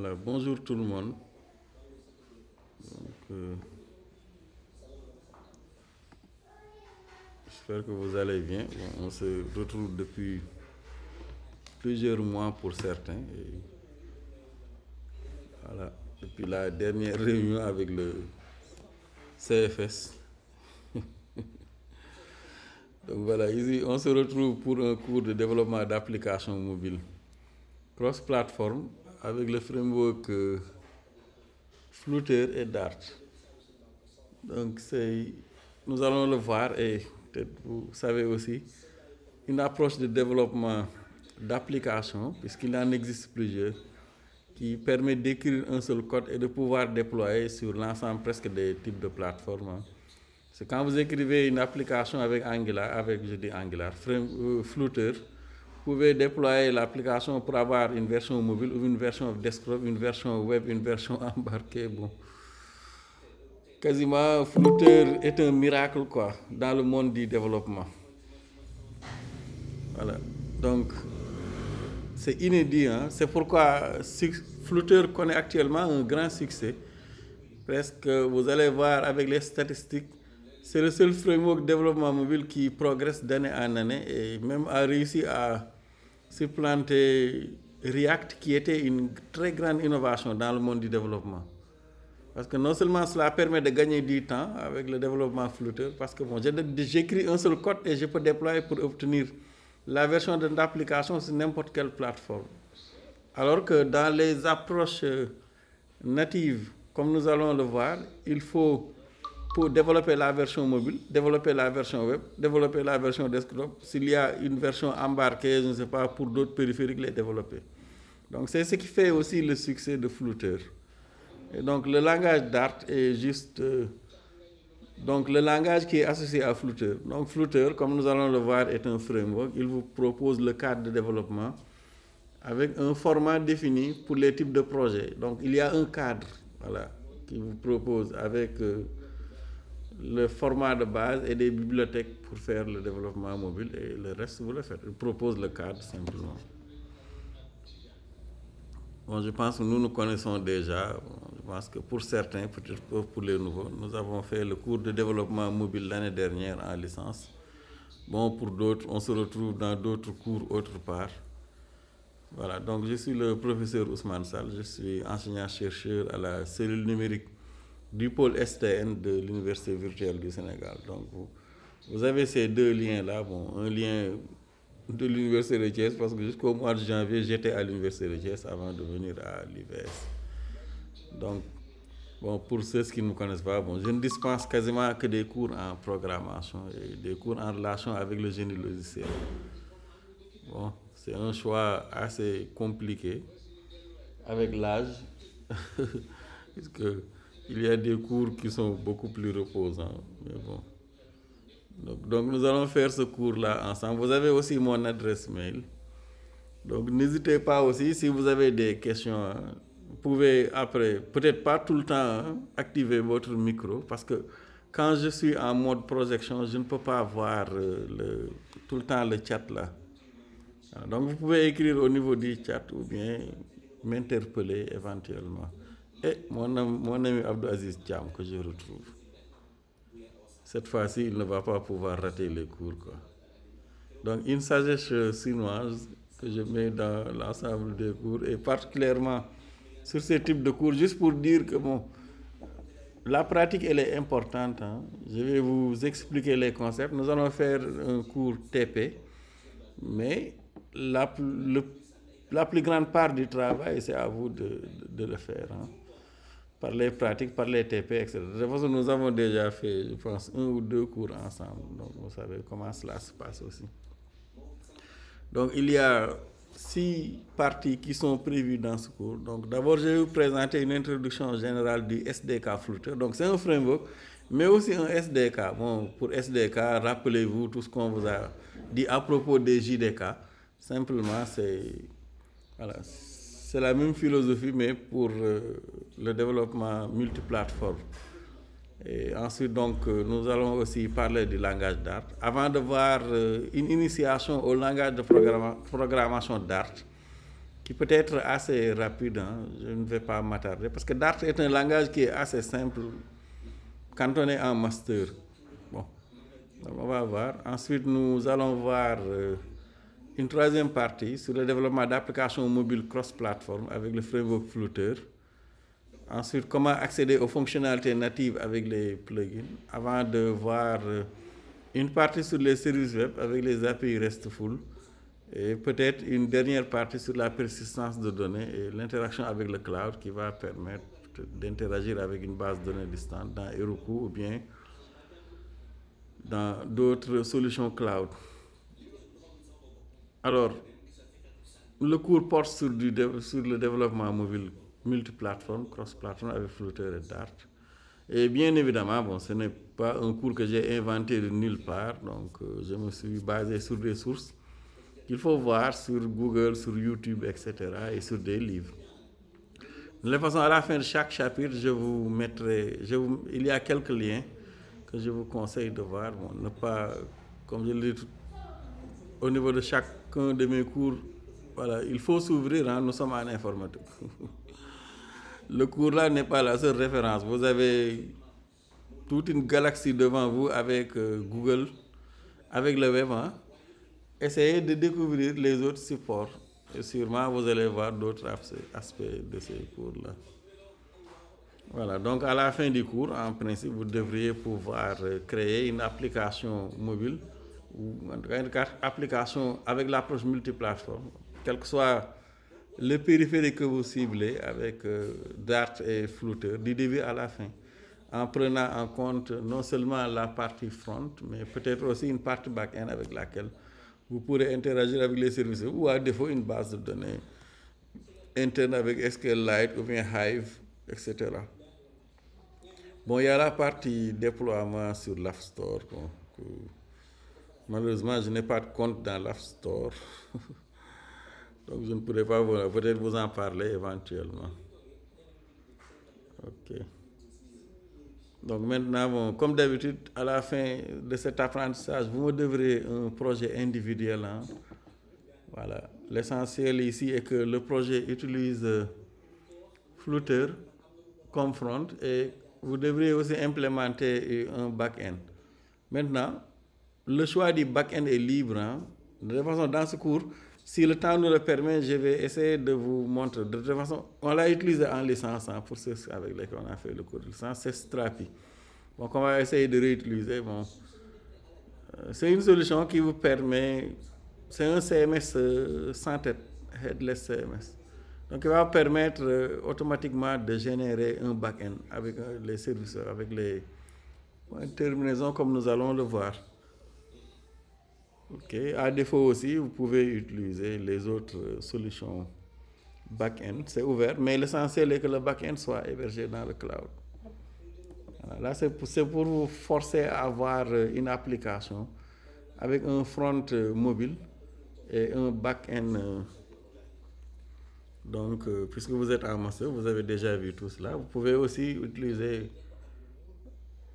Voilà, bonjour tout le monde. J'espère que vous allez bien. Bon, on se retrouve depuis plusieurs mois pour certains. Et voilà, depuis la dernière réunion avec le CFS. Donc voilà, ici on se retrouve pour un cours de développement d'applications mobiles cross-platform avec le framework Flutter et Dart. Donc nous allons le voir et peut-être vous savez aussi une approche de développement d'applications, puisqu'il en existe plusieurs, qui permet d'écrire un seul code et de pouvoir déployer sur l'ensemble presque des types de plateformes. C'est quand vous écrivez une application avec Flutter, vous pouvez déployer l'application pour avoir une version mobile ou une version desktop, une version web, une version embarquée. Bon. Quasiment, Flutter est un miracle dans le monde du développement. Voilà. Donc, c'est inédit. C'est pourquoi Flutter connaît actuellement un grand succès. Presque, vous allez voir avec les statistiques, c'est le seul framework de développement mobile qui progresse d'année en année et même a réussi à supplanter React, qui était une très grande innovation dans le monde du développement. Parce que non seulement cela permet de gagner du temps avec le développement Flutter, parce que bon, j'écris un seul code et je peux déployer pour obtenir la version de l'application sur n'importe quelle plateforme. Alors que dans les approches natives, comme nous allons le voir, il faut, pour développer la version mobile, développer la version web, développer la version desktop, s'il y a une version embarquée, je ne sais pas, pour d'autres périphériques, les développer. Donc c'est ce qui fait aussi le succès de Flutter. Et donc le langage Dart est juste donc le langage qui est associé à Flutter. Donc Flutter, comme nous allons le voir, est un framework. Il vous propose le cadre de développement avec un format défini pour les types de projets. Donc il y a un cadre, voilà, qui vous propose avec le format de base et des bibliothèques pour faire le développement mobile, et le reste vous le faites. Il propose le cadre simplement. Bon, je pense que nous connaissons déjà. Je pense que pour certains, peut-être pour les nouveaux, nous avons fait le cours de développement mobile l'année dernière en licence. Bon, pour d'autres, on se retrouve dans d'autres cours autre part. Voilà, donc je suis le professeur Ousmane Sall, je suis enseignant-chercheur à la cellule numérique du pôle STN de l'Université virtuelle du Sénégal. Donc vous avez ces deux liens-là. Bon, un lien de l'Université de Thiès, parce que jusqu'au mois de janvier, j'étais à l'Université de Thiès avant de venir à l'UVS. Donc, bon, pour ceux qui ne me connaissent pas, bon, je ne dispense quasiment que des cours en programmation et des cours en relation avec le génie logiciel. Bon, c'est un choix assez compliqué avec l'âge, puisqu'il y a des cours qui sont beaucoup plus reposants. Mais bon. Donc nous allons faire ce cours-là ensemble. Vous avez aussi mon adresse mail. Donc n'hésitez pas aussi, si vous avez des questions, vous pouvez après, peut-être pas tout le temps, activer votre micro, parce que quand je suis en mode projection, je ne peux pas voir tout le temps le chat là. Donc vous pouvez écrire au niveau du chat ou bien m'interpeller éventuellement. Et mon ami Abdou Aziz Thiam que je retrouve. Cette fois-ci, il ne va pas pouvoir rater les cours. Donc, une sagesse chinoise que je mets dans l'ensemble des cours, et particulièrement sur ce type de cours, juste pour dire que bon, la pratique, elle est importante. Je vais vous expliquer les concepts. Nous allons faire un cours TP, mais la plus grande part du travail, c'est à vous de le faire. Par les pratiques, par les TP, etc. De toute façon, nous avons déjà fait, je pense, 1 ou 2 cours ensemble. Donc, vous savez comment cela se passe aussi. Donc, il y a 6 parties qui sont prévues dans ce cours. Donc, d'abord, je vais vous présenter une introduction générale du SDK Flutter. Donc, c'est un framework, mais aussi un SDK. Bon, pour SDK, rappelez-vous tout ce qu'on vous a dit à propos des JDK. Simplement, c'est la même philosophie, mais pour le développement multiplateforme. Et ensuite, donc, nous allons aussi parler du langage Dart. Avant de voir une initiation au langage de programmation Dart, qui peut être assez rapide, hein, je ne vais pas m'attarder, parce que Dart est un langage qui est assez simple quand on est en master. Bon, donc on va voir. Ensuite, nous allons voir une troisième partie sur le développement d'applications mobiles cross-platform avec le framework Flutter. Ensuite, comment accéder aux fonctionnalités natives avec les plugins, avant de voir une partie sur les services web avec les API RESTful, et peut-être une dernière partie sur la persistance de données et l'interaction avec le cloud qui va permettre d'interagir avec une base de données distante dans Heroku ou bien dans d'autres solutions cloud. Alors, le cours porte sur le développement mobile multiplateforme, cross-platform avec Flutter et Dart. Et bien évidemment, bon, ce n'est pas un cours que j'ai inventé de nulle part, donc je me suis basé sur des sources qu'il faut voir sur Google, sur YouTube, etc. et sur des livres. De toute façon, à la fin de chaque chapitre, je vous mettrai, il y a quelques liens que je vous conseille de voir. Bon, ne pas, comme je l'ai dit, au niveau de chacun de mes cours, voilà, il faut s'ouvrir, hein, nous sommes en informatique. Le cours là n'est pas la seule référence. Vous avez toute une galaxie devant vous avec Google, avec le web. Hein. Essayez de découvrir les autres supports. Et sûrement, vous allez voir d'autres aspects de ces cours-là. Voilà, donc à la fin du cours, en principe, vous devriez pouvoir créer une application mobile ou en tout cas une application avec l'approche multiplateforme, quel que soit le périphérique que vous ciblez avec Dart et Flutter du début à la fin, en prenant en compte non seulement la partie front, mais peut-être aussi une partie back-end avec laquelle vous pourrez interagir avec les services ou à défaut une base de données interne avec SQLite ou bien Hive, etc. Bon, il y a la partie déploiement sur l'App Store. Malheureusement, je n'ai pas de compte dans l'App Store. Donc, je ne pourrais pas peut-être vous en parler éventuellement. OK. Donc, maintenant, bon, comme d'habitude, à la fin de cet apprentissage, vous me devrez un projet individuel. Hein. Voilà. L'essentiel ici est que le projet utilise Flutter comme front et vous devriez aussi implémenter un back-end. Maintenant, le choix du back-end est libre. Hein. De toute façon, dans ce cours, si le temps nous le permet, je vais essayer de vous montrer. De toute façon, on l'a utilisé en licence, hein, pour ceux avec lesquels on a fait le cours de licence, c'est Strapi. Donc, on va essayer de réutiliser. Bon, c'est une solution qui vous permet, c'est un CMS sans tête, headless CMS. Donc, il va permettre automatiquement de générer un back-end avec les services, avec les terminaisons comme nous allons le voir. OK. À défaut aussi, vous pouvez utiliser les autres solutions back-end. C'est ouvert, mais l'essentiel est que le back-end soit hébergé dans le cloud. Voilà. Là, c'est pour vous forcer à avoir une application avec un front mobile et un back-end. Donc, puisque vous êtes en master, vous avez déjà vu tout cela. Vous pouvez aussi utiliser,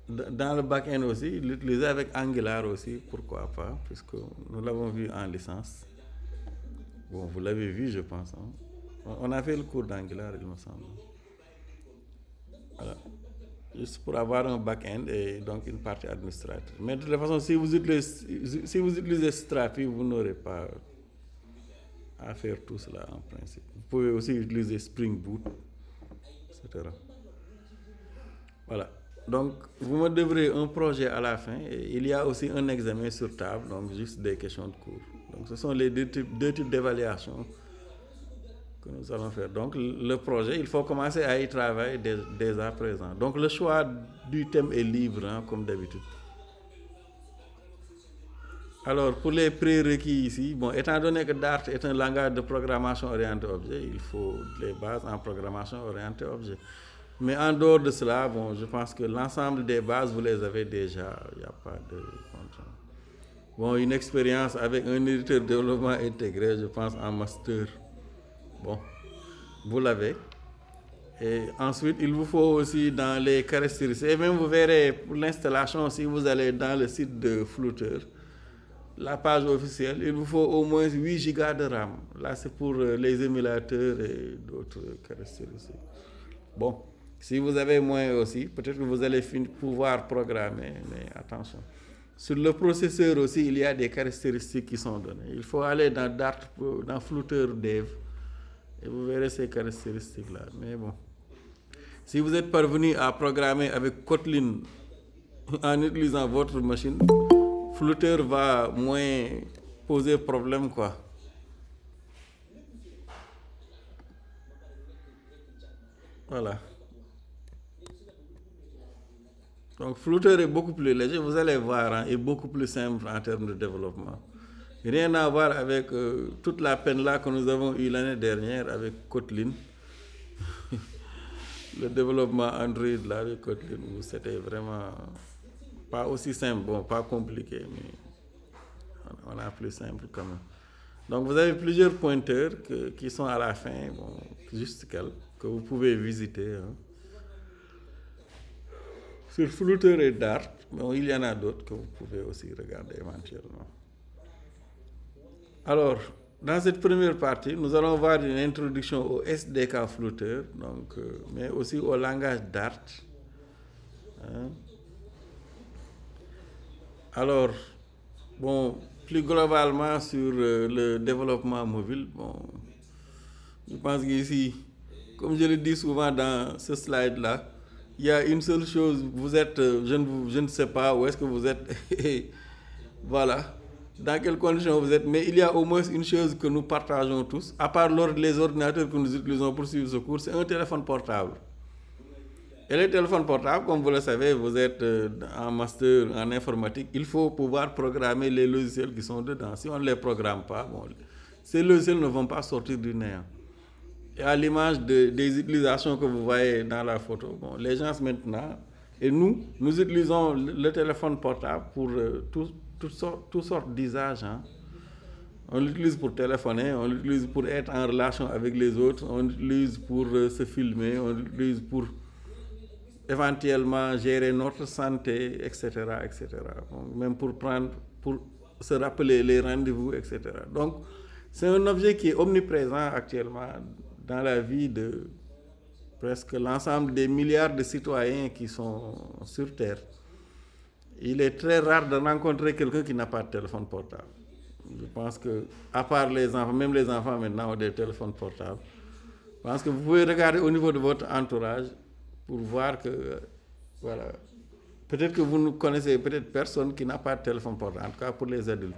dans le back-end aussi, l'utiliser avec Angular aussi, pourquoi pas, puisque nous l'avons vu en licence. Bon, vous l'avez vu, je pense. Hein. On a fait le cours d'Angular, il me semble. Voilà. Juste pour avoir un back-end et donc une partie administrative. Mais de toute façon, si vous utilisez Strapi, vous n'aurez pas à faire tout cela en principe. Vous pouvez aussi utiliser Spring Boot, etc. Voilà. Donc, vous me devrez un projet à la fin et il y a aussi un examen sur table, donc juste des questions de cours. Donc, ce sont les deux types d'évaluation que nous allons faire. Donc, le projet, il faut commencer à y travailler dès à présent. Donc, le choix du thème est libre, hein, comme d'habitude. Alors, pour les prérequis ici, bon, étant donné que Dart est un langage de programmation orientée objet, il faut les bases en programmation orientée objet. Mais en dehors de cela, bon, je pense que l'ensemble des bases, vous les avez déjà, il n'y a pas de contrainte. Bon, une expérience avec un éditeur de développement intégré, je pense, en master. Bon, vous l'avez. Et ensuite, il vous faut aussi dans les caractéristiques, et même vous verrez pour l'installation, si vous allez dans le site de Flutter, la page officielle, il vous faut au moins 8 gigas de RAM. Là, c'est pour les émulateurs et d'autres caractéristiques. Bon, si vous avez moins aussi, peut-être que vous allez pouvoir programmer, mais attention. Sur le processeur aussi, il y a des caractéristiques qui sont données. Il faut aller dans Dart, dans Flutter Dev, et vous verrez ces caractéristiques-là. Mais bon, si vous êtes parvenu à programmer avec Kotlin en utilisant votre machine, Flutter va moins poser problème, quoi. Voilà. Donc Flutter est beaucoup plus léger, vous allez voir, hein, est beaucoup plus simple en termes de développement. Rien à voir avec toute la peine là que nous avons eue l'année dernière avec Kotlin. Le développement Android là avec Kotlin, c'était vraiment pas aussi simple, bon, pas compliqué, mais on a plus simple quand même. Donc vous avez plusieurs pointeurs qui sont à la fin, bon, juste que vous pouvez visiter. Hein. Sur Flutter et Dart, bon, il y en a d'autres que vous pouvez aussi regarder éventuellement. Alors, dans cette première partie, nous allons voir une introduction au SDK Flutter, donc, mais aussi au langage Dart. Hein. Alors, bon, plus globalement sur le développement mobile, bon, je pense qu'ici, comme je le dis souvent dans ce slide-là, il y a une seule chose, vous êtes, je ne sais pas où est-ce que vous êtes, voilà, dans quelles conditions vous êtes, mais il y a au moins une chose que nous partageons tous, à part les ordinateurs que nous utilisons pour suivre ce cours, c'est un téléphone portable. Et les téléphones portables, comme vous le savez, vous êtes en master en informatique, il faut pouvoir programmer les logiciels qui sont dedans. Si on ne les programme pas, bon, ces logiciels ne vont pas sortir du néant. Et à l'image des utilisations que vous voyez dans la photo, bon, les gens maintenant, et nous utilisons le téléphone portable pour toutes sortes d'usages. Hein. On l'utilise pour téléphoner, on l'utilise pour être en relation avec les autres, on l'utilise pour se filmer, on l'utilise pour éventuellement gérer notre santé, etc., etc. Donc, même pour se rappeler les rendez-vous, etc. Donc, c'est un objet qui est omniprésent actuellement dans la vie de presque l'ensemble des milliards de citoyens qui sont sur Terre. Il est très rare de rencontrer quelqu'un qui n'a pas de téléphone portable. Je pense que, à part les enfants, même les enfants maintenant ont des téléphones portables. Je pense que vous pouvez regarder au niveau de votre entourage pour voir que, voilà, peut-être que vous ne connaissez peut-être personne qui n'a pas de téléphone portable, en tout cas pour les adultes.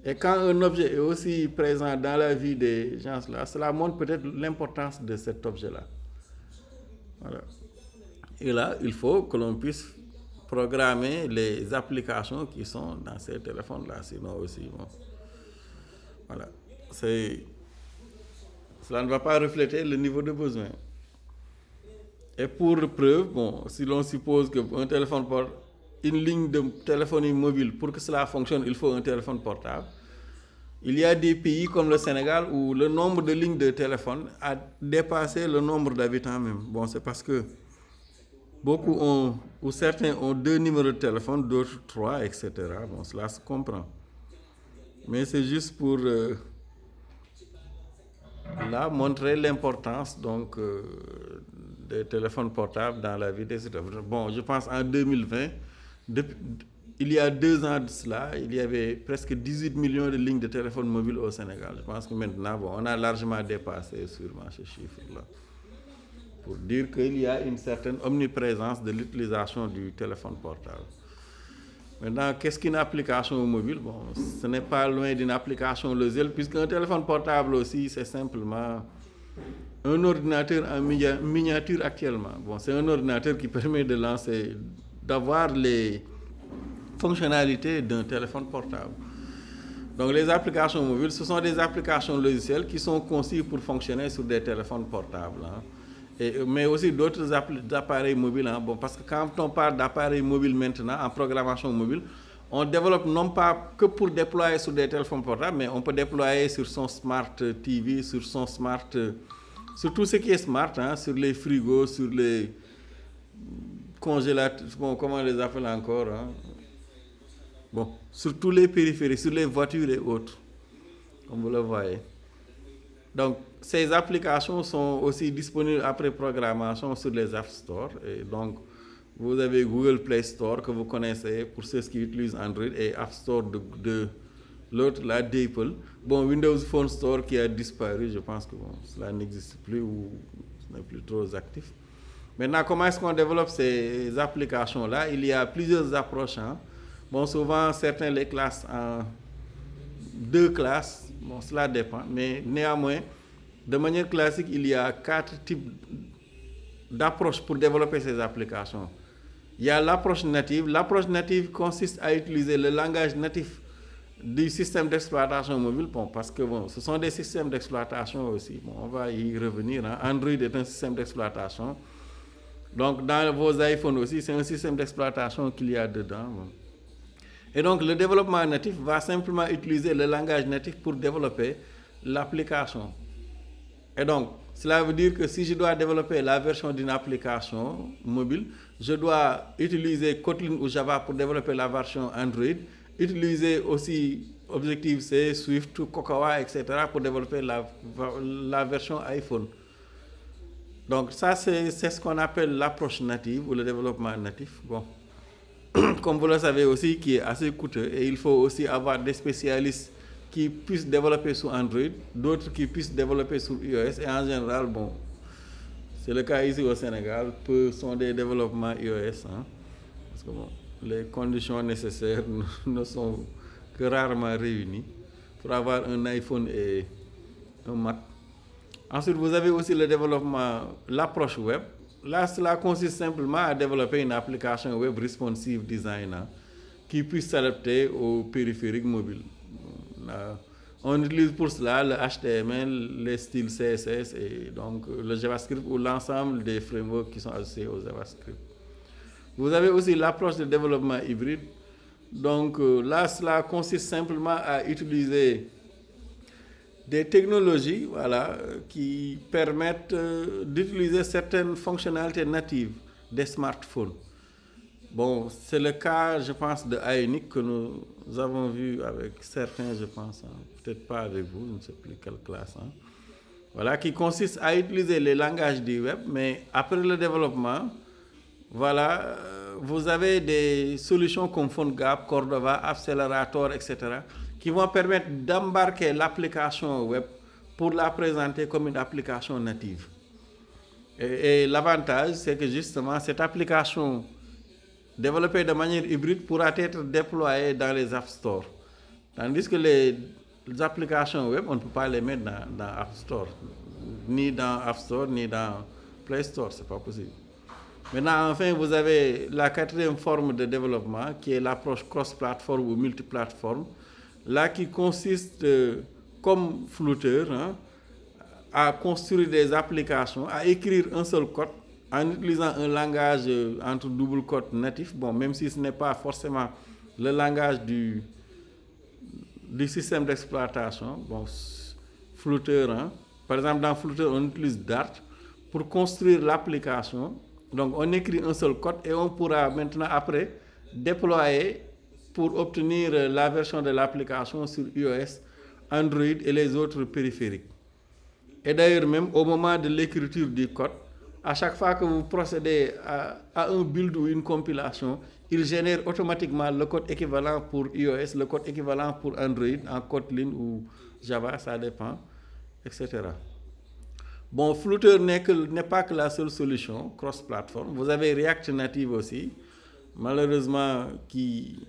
Et quand un objet est aussi présent dans la vie des gens là, cela montre peut-être l'importance de cet objet-là. Voilà. Et là, il faut que l'on puisse programmer les applications qui sont dans ces téléphones-là, sinon aussi, bon, voilà. Cela ne va pas refléter le niveau de besoin. Et pour preuve, bon, si l'on suppose qu'un téléphone portable, une ligne de téléphonie mobile, pour que cela fonctionne, il faut un téléphone portable. Il y a des pays comme le Sénégal où le nombre de lignes de téléphone a dépassé le nombre d'habitants même. Bon, c'est parce que beaucoup ont, ou certains ont 2 numéros de téléphone, d'autres 3, etc. Bon, cela se comprend. Mais c'est juste pour là montrer l'importance donc des téléphones portables dans la vie des citoyens. Bon, je pense en 2020, il y a 2 ans de cela, il y avait presque 18 millions de lignes de téléphone mobile au Sénégal. Je pense que maintenant, bon, on a largement dépassé sûrement ce chiffre-là. Pour dire qu'il y a une certaine omniprésence de l'utilisation du téléphone portable. Maintenant, qu'est-ce qu'une application mobile? Bon, ce n'est pas loin d'une application logicielle, puisqu'un téléphone portable aussi, c'est simplement un ordinateur en miniature actuellement. Bon, c'est un ordinateur qui permet de lancer, d'avoir les fonctionnalités d'un téléphone portable. Donc les applications mobiles, ce sont des applications logicielles qui sont conçues pour fonctionner sur des téléphones portables. Hein. Mais aussi d'autres appareils mobiles. Hein. Bon, parce que quand on parle d'appareils mobiles maintenant, en programmation mobile, on développe non pas que pour déployer sur des téléphones portables, mais on peut déployer sur son Smart TV, sur son Smart... sur tout ce qui est smart, hein, sur les frigos, sur les congélateurs, bon, comment on les appelle encore, hein? Bon, sur tous les périphériques, sur les voitures et autres, comme vous le voyez. Donc, ces applications sont aussi disponibles après programmation sur les App Store. Et donc, vous avez Google Play Store que vous connaissez pour ceux qui utilisent Android et App Store de l'autre, là, d'Apple. Bon, Windows Phone Store qui a disparu, je pense que bon, cela n'existe plus ou n'est plus trop actif. Maintenant, comment est-ce qu'on développe ces applications-là? Il y a plusieurs approches. Hein. Bon, souvent, certains les classent en 2 classes. Bon, cela dépend. Mais néanmoins, de manière classique, il y a 4 types d'approches pour développer ces applications. Il y a l'approche native. L'approche native consiste à utiliser le langage natif du système d'exploitation mobile, bon, parce que bon, ce sont des systèmes d'exploitation aussi. Bon, on va y revenir. Hein. Android est un système d'exploitation. Donc, dans vos iPhones aussi, c'est un système d'exploitation qu'il y a dedans. Bon. Et donc, le développement natif va simplement utiliser le langage natif pour développer l'application. Et donc, cela veut dire que si je dois développer la version d'une application mobile, je dois utiliser Kotlin ou Java pour développer la version Android, utiliser aussi Objective-C, Swift, Cocoa, etc. pour développer la version iPhone. Donc ça, c'est ce qu'on appelle l'approche native ou le développement natif. Bon. Comme vous le savez aussi, qui est assez coûteux et il faut aussi avoir des spécialistes qui puissent développer sur Android, d'autres qui puissent développer sur iOS et en général, bon, c'est le cas ici au Sénégal, peu sont des développements iOS, hein, parce que bon, les conditions nécessaires ne sont que rarement réunies pour avoir un iPhone et un Mac. Ensuite, vous avez aussi le développement, l'approche web. Là, cela consiste simplement à développer une application web responsive design hein, qui puisse s'adapter aux périphériques mobiles. Là, on utilise pour cela le HTML, les styles CSS et donc le JavaScript ou l'ensemble des frameworks qui sont associés au JavaScript. Vous avez aussi l'approche de développement hybride. Donc là, cela consiste simplement à utiliser des technologies voilà, qui permettent d'utiliser certaines fonctionnalités natives des smartphones. Bon, c'est le cas, je pense, de Ionic que nous avons vu avec certains, je pense, hein, peut-être pas avec vous, je ne sais plus quelle classe. Hein. Voilà, qui consiste à utiliser les langages du web, mais après le développement, voilà, vous avez des solutions comme PhoneGap, Cordova, Accelerator, etc., qui vont permettre d'embarquer l'application web pour la présenter comme une application native. Et l'avantage, c'est que justement, cette application développée de manière hybride pourra être déployée dans les App Store. Tandis que les applications web, on ne peut pas les mettre dans App Store, ni dans App Store, ni dans Play Store, ce n'est pas possible. Maintenant, enfin, vous avez la 4e forme de développement, qui est l'approche cross-platform ou multiplateforme, là qui consiste, comme Flutter, hein, à construire des applications, à écrire un seul code en utilisant un langage entre double code natif, bon, même si ce n'est pas forcément le langage du système d'exploitation. Bon, Flutter, hein. Par exemple, dans Flutter, on utilise Dart pour construire l'application. Donc, on écrit un seul code et on pourra maintenant, après, déployer pour obtenir la version de l'application sur iOS, Android et les autres périphériques. Et d'ailleurs, même au moment de l'écriture du code, à chaque fois que vous procédez à un build ou une compilation, il génère automatiquement le code équivalent pour iOS, le code équivalent pour Android en Kotlin ou Java, ça dépend, etc. Bon, Flutter n'est pas que la seule solution cross-platform. Vous avez React Native aussi, malheureusement, qui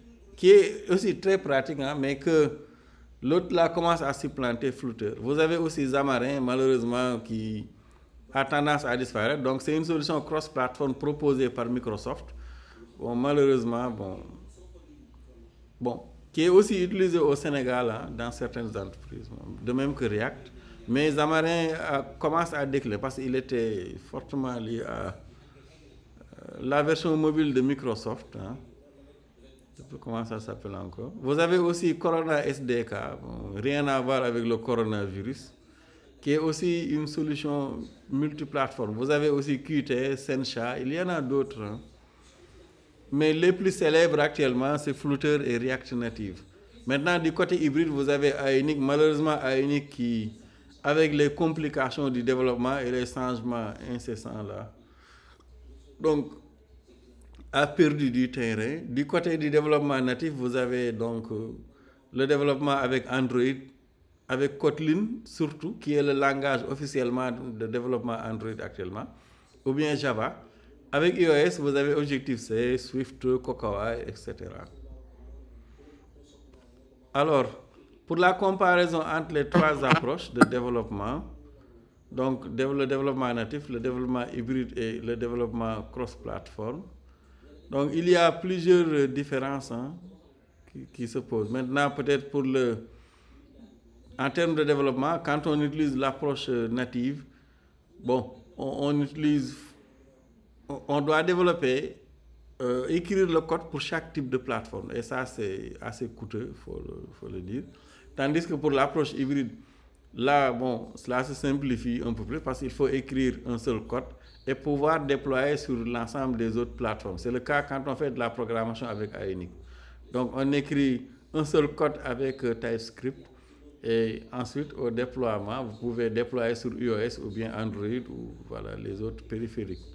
est aussi très pratique, hein, mais que l'autre là commence à supplanter Flutter. Vous avez aussi Xamarin, malheureusement, qui a tendance à disparaître. Donc, c'est une solution cross-platform proposée par Microsoft. Bon, malheureusement, bon, qui est aussi utilisée au Sénégal, hein, dans certaines entreprises, de même que React. Mais Xamarin commence à décliner parce qu'il était fortement lié à la version mobile de Microsoft. Hein. Je sais plus comment ça s'appelle encore. Vous avez aussi Corona SDK, bon, rien à voir avec le coronavirus, qui est aussi une solution multiplateforme. Vous avez aussi Qt, Sencha, il y en a d'autres. Hein. mais les plus célèbres actuellement, c'est Flutter et React Native. Maintenant, du côté hybride, vous avez Ionic. Malheureusement, Ionic qui, avec les complications du développement et les changements incessants là, donc, a perdu du terrain. Du côté du développement natif, vous avez donc le développement avec Android, avec Kotlin surtout, qui est le langage officiellement de développement Android actuellement, ou bien Java. Avec iOS, vous avez Objective-C, Swift, Cocoa, etc. Alors, pour la comparaison entre les trois approches de développement, donc le développement natif, le développement hybride et le développement cross-platform, donc il y a plusieurs différences qui se posent. Maintenant, peut-être en termes de développement, quand on utilise l'approche native, bon, on doit développer, écrire le code pour chaque type de plateforme. Et ça, c'est assez coûteux, il faut le dire. Tandis que pour l'approche hybride, là, bon, cela se simplifie un peu plus parce qu'il faut écrire un seul code et pouvoir déployer sur l'ensemble des autres plateformes. C'est le cas quand on fait de la programmation avec Ionic. Donc, on écrit un seul code avec TypeScript et ensuite, au déploiement, vous pouvez déployer sur iOS ou bien Android ou voilà, les autres périphériques.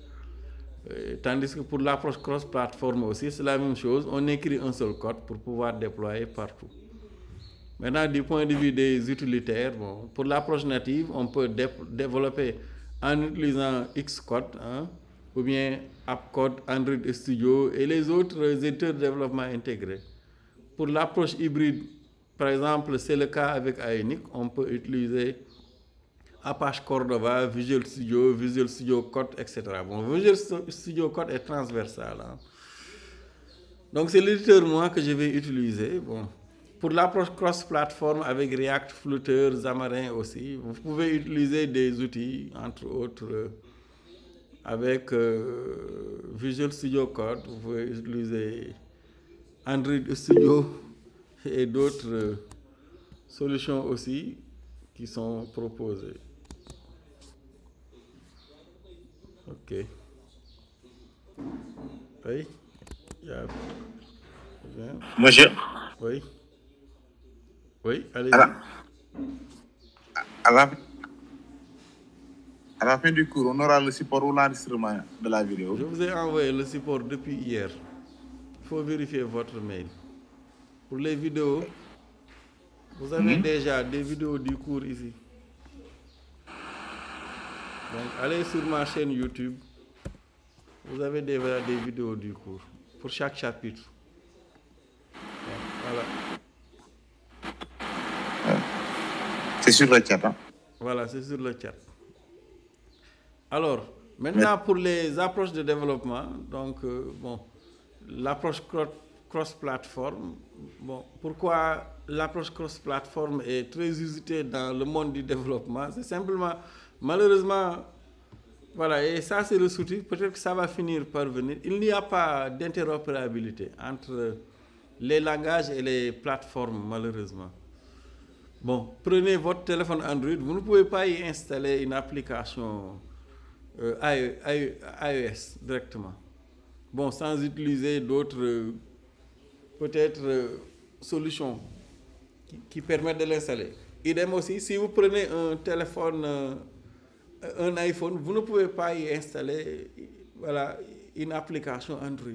Tandis que pour l'approche cross-platform aussi, c'est la même chose. On écrit un seul code pour pouvoir déployer partout. Maintenant, du point de vue des utilitaires, bon, pour l'approche native, on peut développer en utilisant Xcode, ou bien AppCode, Android Studio et les autres éditeurs de développement intégrés. Pour l'approche hybride, par exemple, c'est le cas avec Ionic, on peut utiliser Apache Cordova, Visual Studio Code, etc. Bon, Visual Studio Code est transversal. Donc, c'est l'éditeur, moi, que je vais utiliser. Bon. Pour l'approche cross-platform avec React, Flutter, Xamarin aussi, vous pouvez utiliser des outils, entre autres, avec Visual Studio Code, vous pouvez utiliser Android Studio et d'autres solutions aussi qui sont proposées. Ok. Oui. Monsieur. Oui. Oui, allez-y. À la fin du cours, on aura le support ou l'enregistrement de la vidéo. Je vous ai envoyé le support depuis hier. Il faut vérifier votre mail. Pour les vidéos, vous avez déjà des vidéos du cours ici. Donc, allez sur ma chaîne YouTube. Vous avez déjà des vidéos du cours pour chaque chapitre. Voilà. C'est sur le chat. Hein? Voilà, c'est sur le chat. Alors, maintenant pour les approches de développement, donc, bon, l'approche cross-platform, bon, pourquoi l'approche cross-platform est très usitée dans le monde du développement? C'est simplement, malheureusement, voilà, et ça c'est le souci, peut-être que ça va finir par venir. Il n'y a pas d'interopérabilité entre les langages et les plateformes, malheureusement. Bon, prenez votre téléphone Android, vous ne pouvez pas y installer une application iOS directement. Bon, sans utiliser d'autres, peut-être, solutions qui permettent de l'installer. Idem aussi, si vous prenez un téléphone, un iPhone, vous ne pouvez pas y installer voilà, une application Android.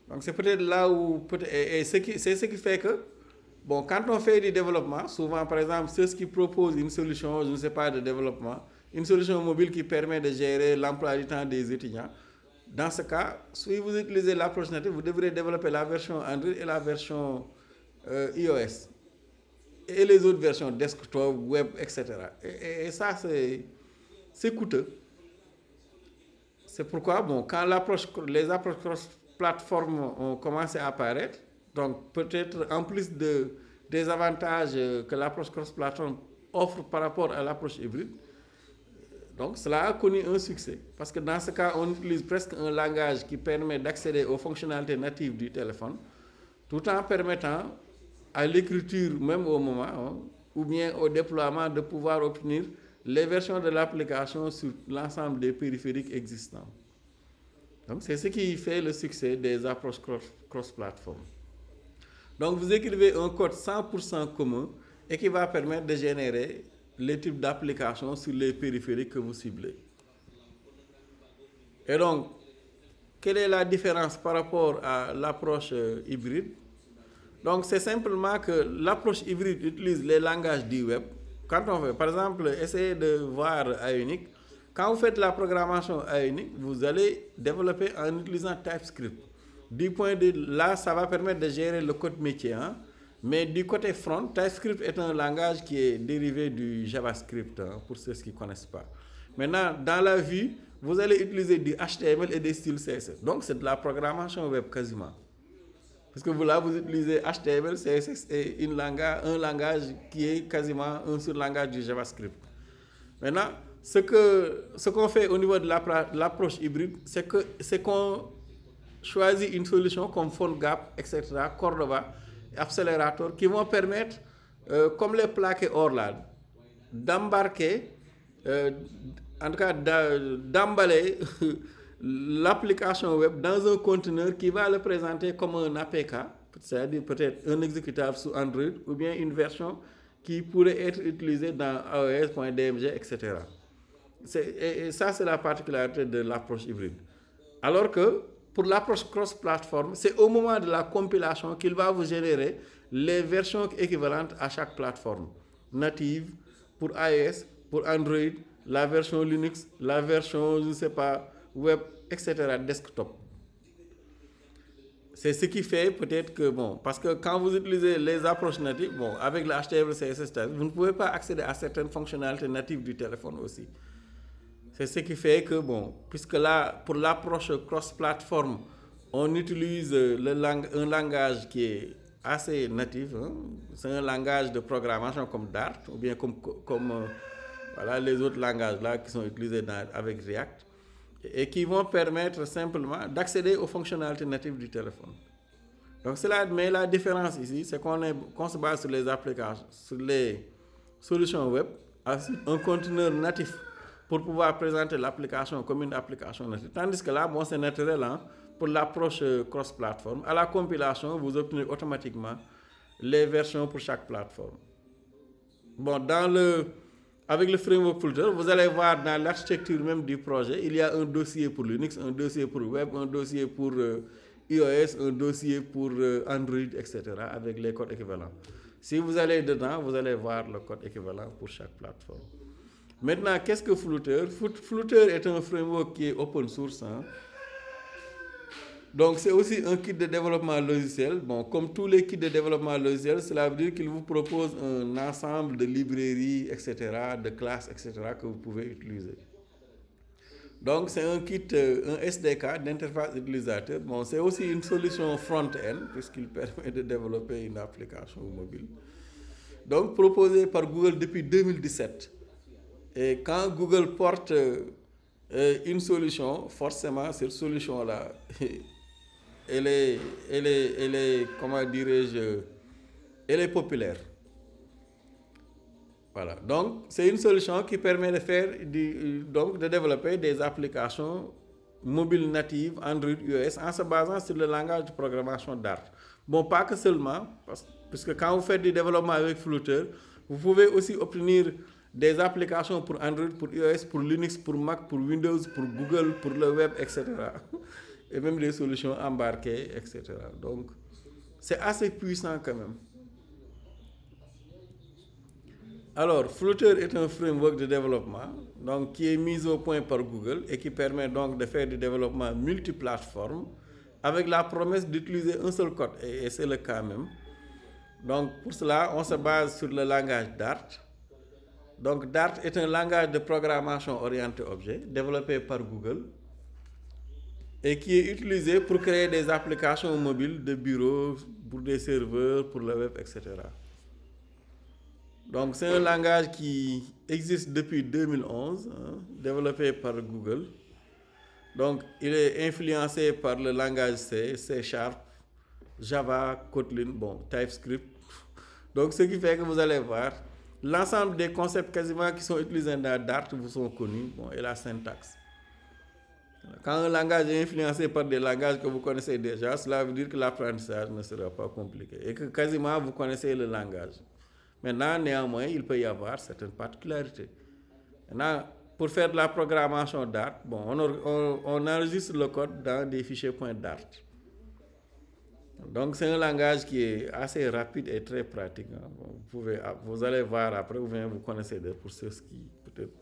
Donc c'est peut-être là où, c'est ce qui fait que, bon, quand on fait du développement, souvent par exemple, ceux qui proposent une solution, je ne sais pas, de développement, une solution mobile qui permet de gérer l'emploi du temps des étudiants, dans ce cas, si vous utilisez l'approche native, vous devrez développer la version Android et la version iOS. Et les autres versions, desktop, web, etc. Et ça, c'est coûteux. C'est pourquoi, bon, quand les approches cross-platform ont commencé à apparaître, donc peut-être en plus des avantages que l'approche cross-platform offre par rapport à l'approche hybride, donc cela a connu un succès. Parce que dans ce cas, on utilise presque un langage qui permet d'accéder aux fonctionnalités natives du téléphone, tout en permettant à l'écriture, même au moment, ou bien au déploiement, de pouvoir obtenir les versions de l'application sur l'ensemble des périphériques existants. Donc, c'est ce qui fait le succès des approches cross-platform. Donc, vous écrivez un code 100% commun et qui va permettre de générer les types d'applications sur les périphériques que vous ciblez. Et donc, quelle est la différence par rapport à l'approche hybride? Donc, c'est simplement que l'approche hybride utilise les langages du web. Quand on fait, par exemple, essayez de voir Ionic. Quand vous faites la programmation Ionic, vous allez développer en utilisant TypeScript. Du point de là, ça va permettre de gérer le code métier. Hein? Mais du côté front, TypeScript est un langage qui est dérivé du JavaScript, hein, pour ceux qui ne connaissent pas. Maintenant, dans la vue, vous allez utiliser du HTML et des styles CSS. Donc, c'est de la programmation web quasiment. Parce que là, vous utilisez HTML, CSS et un langage qui est quasiment un surlangage du JavaScript. Maintenant, ce qu'on fait au niveau de l'approche hybride, c'est qu'on choisit une solution comme PhoneGap, etc., Cordova, Accelerator, qui vont permettre, comme les plaqués or là, d'embarquer, en tout cas d'emballer l'application web dans un conteneur qui va le présenter comme un APK, c'est-à-dire peut-être un exécutable sous Android, ou bien une version qui pourrait être utilisée dans aos.dmg, etc. Et ça, c'est la particularité de l'approche hybride. Alors que pour l'approche cross-platform, c'est au moment de la compilation qu'il va vous générer les versions équivalentes à chaque plateforme. Native, pour iOS, pour Android, la version Linux, la version, je ne sais pas, web, etc., desktop. C'est ce qui fait peut-être que, bon, parce que quand vous utilisez les approches natives, bon, avec le HTML, CSS, vous ne pouvez pas accéder à certaines fonctionnalités natives du téléphone aussi. C'est ce qui fait que, bon, puisque là, pour l'approche cross-platform, on utilise un langage qui est assez natif, hein? C'est un langage de programmation comme Dart, ou bien comme voilà, les autres langages là qui sont utilisés avec React, et qui vont permettre simplement d'accéder aux fonctionnalités natives du téléphone. Donc mais la différence ici, c'est qu'on se base sur les applications, sur les solutions web, un conteneur natif pour pouvoir présenter l'application comme une application native. Tandis que là, bon, c'est naturel, hein, pour l'approche cross-platform. À la compilation, vous obtenez automatiquement les versions pour chaque plateforme. Bon, avec le framework Flutter, vous allez voir dans l'architecture même du projet, il y a un dossier pour Linux, un dossier pour web, un dossier pour iOS, un dossier pour Android, etc., avec les codes équivalents. Si vous allez dedans, vous allez voir le code équivalent pour chaque plateforme. Maintenant, qu'est-ce que Flutter? Flutter est un framework qui est open source. Hein? Donc, c'est aussi un kit de développement logiciel. Bon, comme tous les kits de développement logiciel, cela veut dire qu'il vous propose un ensemble de librairies, etc., de classes, etc., que vous pouvez utiliser. Donc, c'est un kit, un SDK d'interface utilisateur. Bon, c'est aussi une solution front-end, puisqu'il permet de développer une application mobile. Donc, proposé par Google depuis 2017. Et quand Google porte une solution, forcément, cette solution-là, elle est, comment dirais-je, elle est populaire. Voilà. Donc, c'est une solution qui permet de faire, de développer des applications mobiles natives, Android, iOS, en se basant sur le langage de programmation Dart. Bon, pas que seulement, puisque quand vous faites du développement avec Flutter, vous pouvez aussi obtenir des applications pour Android, pour iOS, pour Linux, pour Mac, pour Windows, pour Google, pour le web, etc. Et même des solutions embarquées, etc. Donc, c'est assez puissant quand même. Alors, Flutter est un framework de développement donc, qui est mis au point par Google et qui permet donc de faire du développement multiplateforme avec la promesse d'utiliser un seul code. Et c'est le cas même. Donc, pour cela, on se base sur le langage Dart. Donc, Dart est un langage de programmation orienté objet développé par Google et qui est utilisé pour créer des applications mobiles de bureau, pour des serveurs, pour le web, etc. Donc, c'est un langage qui existe depuis 2011, hein, développé par Google. Donc, il est influencé par le langage C, C#, Java, Kotlin, bon, TypeScript. Donc, ce qui fait que vous allez voir, l'ensemble des concepts quasiment qui sont utilisés dans Dart vous sont connus, bon, et la syntaxe. Quand un langage est influencé par des langages que vous connaissez déjà, cela veut dire que l'apprentissage ne sera pas compliqué et que quasiment vous connaissez le langage. Maintenant, néanmoins, il peut y avoir certaines particularités. Maintenant, pour faire de la programmation Dart, bon, on enregistre le code dans des fichiers .dart. Donc, c'est un langage qui est assez rapide et très pratique. Vous allez voir après, ou bien vous connaissez pour ceux qui peut-être.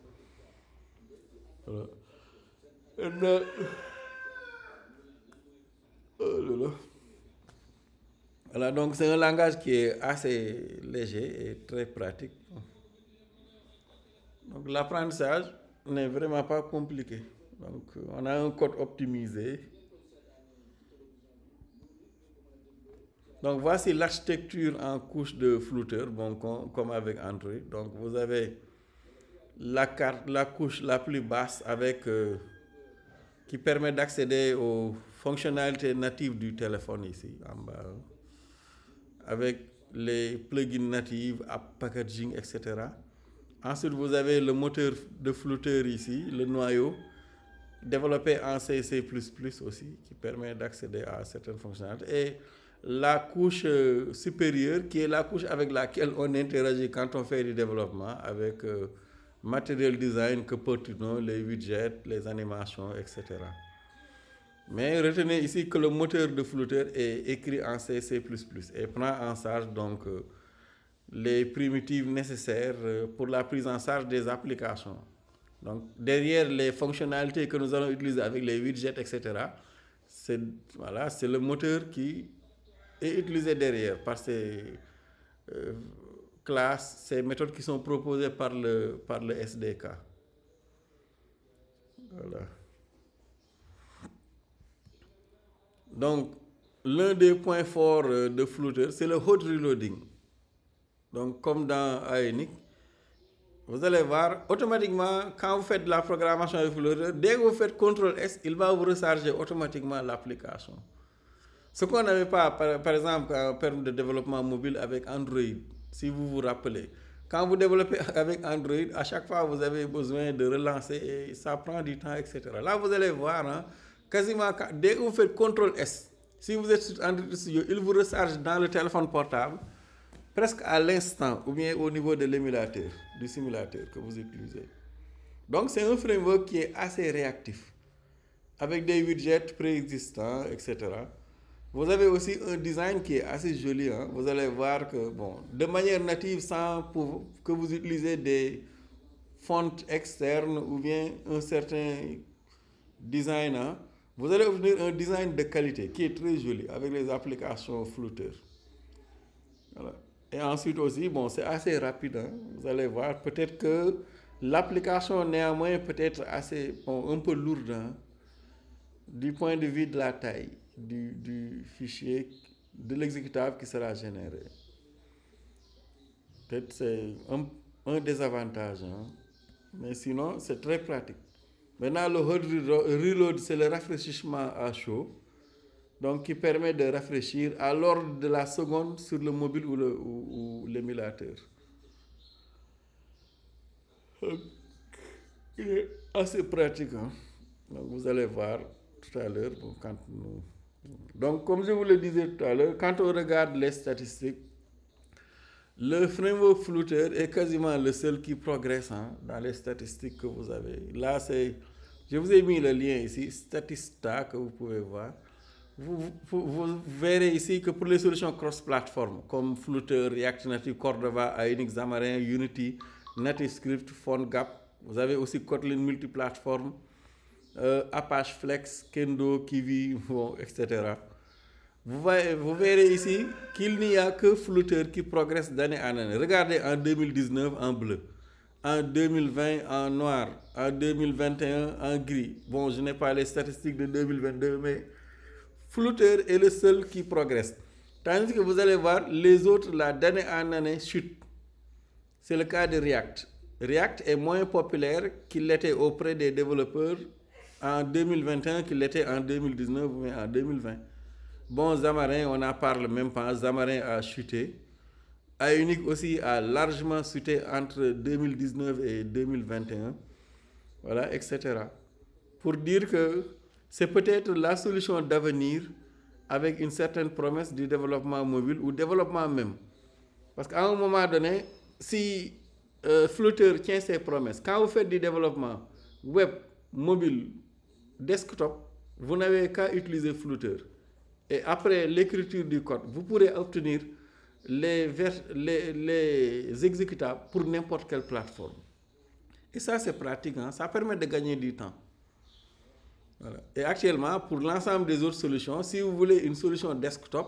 Voilà, donc c'est un langage qui est assez léger et très pratique. Donc l'apprentissage n'est vraiment pas compliqué. Donc on a un code optimisé. Donc voici l'architecture en couche de Flutter, bon, comme avec Android. Donc vous avez la couche la plus basse qui permet d'accéder aux fonctionnalités natives du téléphone ici en bas, avec les plugins natifs, app packaging, etc. Ensuite, vous avez le moteur de Flutter ici, le noyau, développé en C++ aussi, qui permet d'accéder à certaines fonctionnalités. Et la couche supérieure, qui est la couche avec laquelle on interagit quand on fait du développement, avec Material Design, que porte-t-on, les widgets, les animations, etc. Mais retenez ici que le moteur de Flutter est écrit en C++ et prend en charge donc les primitives nécessaires pour la prise en charge des applications. Donc derrière les fonctionnalités que nous allons utiliser avec les widgets, etc., c'est le moteur qui est utilisé derrière par ces classes, ces méthodes qui sont proposées par le SDK. Voilà. Donc, l'un des points forts de Flutter, c'est le hot reloading. Donc, comme dans Ionic, vous allez voir, automatiquement, quand vous faites de la programmation avec Flutter, dès que vous faites CTRL-S, il va vous recharger automatiquement l'application. Ce qu'on n'avait pas, par exemple, en termes de développement mobile avec Android, si vous vous rappelez. Quand vous développez avec Android, à chaque fois, vous avez besoin de relancer et ça prend du temps, etc. Là, vous allez voir, hein, quasiment, dès que vous faites CTRL-S, si vous êtes sur Android Studio, il vous recharge dans le téléphone portable, presque à l'instant, ou bien au niveau de l'émulateur, du simulateur que vous utilisez. Donc, c'est un framework qui est assez réactif, avec des widgets préexistants, etc. Vous avez aussi un design qui est assez joli. Hein. Vous allez voir que, bon, de manière native, sans que vous utilisez des fonts externes ou bien un certain design, hein, vous allez obtenir un design de qualité qui est très joli avec les applications Flutter. Voilà. Et ensuite aussi, bon, c'est assez rapide. Hein. Vous allez voir, peut-être que l'application néanmoins peut être assez, bon, un peu lourde, hein, du point de vue de la taille du fichier, de l'exécutable qui sera généré. Peut-être c'est un désavantage, hein. Mais sinon c'est très pratique. Maintenant le hot reload, c'est le rafraîchissement à chaud, donc qui permet de rafraîchir à l'ordre de la seconde sur le mobile ou l'émulateur. Il est assez pratique, hein. Donc vous allez voir tout à l'heure, bon, quand nous... Donc, comme je vous le disais tout à l'heure, quand on regarde les statistiques, le framework Flutter est quasiment le seul qui progresse, hein, dans les statistiques que vous avez. Là, je vous ai mis le lien ici, Statista, que vous pouvez voir. Vous verrez ici que pour les solutions cross-platform, comme Flutter, React Native, Cordova, Ionic, Xamarin, Unity, NativeScript, PhoneGap, vous avez aussi Kotlin multiplateforme, Apache Flex, Kendo, Kiwi, bon, etc. Vous verrez ici qu'il n'y a que Flutter qui progresse d'année en année. Regardez en 2019 en bleu, en 2020 en noir, en 2021 en gris. Bon, je n'ai pas les statistiques de 2022, mais Flutter est le seul qui progresse. Tandis que vous allez voir, les autres, là, d'année en année, chutent. C'est le cas de React. React est moins populaire qu'il l'était auprès des développeurs en 2021 qu'il l'était en 2019 ou en 2020. Bon, Xamarin, on n'en parle même pas. Xamarin a chuté. Ionic aussi a largement chuté entre 2019 et 2021. Voilà, etc. pour dire que c'est peut-être la solution d'avenir avec une certaine promesse du développement mobile ou développement même. Parce qu'à un moment donné, si Flutter tient ses promesses, quand vous faites du développement web, mobile, desktop, vous n'avez qu'à utiliser Flutter. Et après l'écriture du code, vous pourrez obtenir les exécutables pour n'importe quelle plateforme. Et ça, c'est pratique, hein? Ça permet de gagner du temps. Voilà. Et actuellement, pour l'ensemble des autres solutions, si vous voulez une solution desktop,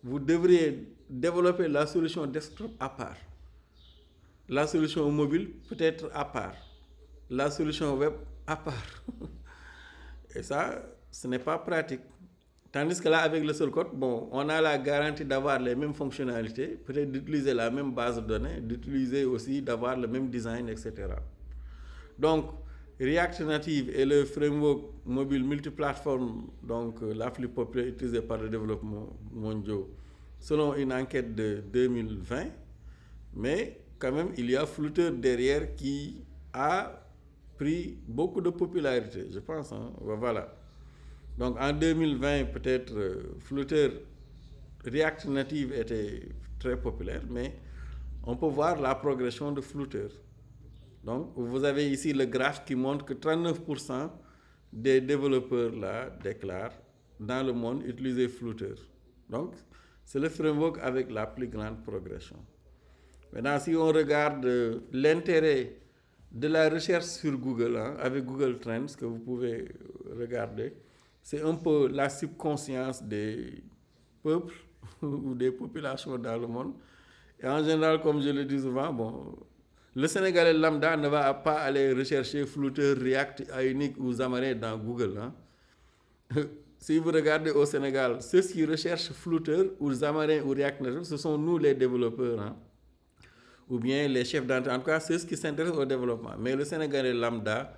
vous devriez développer la solution desktop à part. La solution mobile peut-être à part. La solution web à part. Et ça, ce n'est pas pratique. Tandis que là, avec le seul code, bon, on a la garantie d'avoir les mêmes fonctionnalités, peut-être d'utiliser la même base de données, d'utiliser aussi, d'avoir le même design, etc. Donc, React Native est le framework mobile multiplateforme, donc la plus populaire utilisée par les développements mondiaux, selon une enquête de 2020. Mais quand même, il y a Flutter derrière qui a pris beaucoup de popularité, je pense. Hein? Voilà. Donc en 2020, peut-être Flutter, React Native était très populaire, mais on peut voir la progression de Flutter. Donc vous avez ici le graphe qui montre que 39% des développeurs là déclarent dans le monde utiliser Flutter. Donc c'est le framework avec la plus grande progression. Maintenant, si on regarde l'intérêt de la recherche sur Google, hein, avec Google Trends, que vous pouvez regarder, c'est un peu la subconscience des peuples ou des populations dans le monde. Et en général, comme je le dis souvent, bon, le Sénégalais lambda ne va pas aller rechercher Flutter, React, Ionic ou Xamarin dans Google. Hein. Si vous regardez au Sénégal, ceux qui recherchent Flutter ou Xamarin ou React Native, ce sont nous les développeurs. Hein. Ou bien les chefs d'entreprise, en tout cas ceux qui s'intéressent au développement. Mais le Sénégalais lambda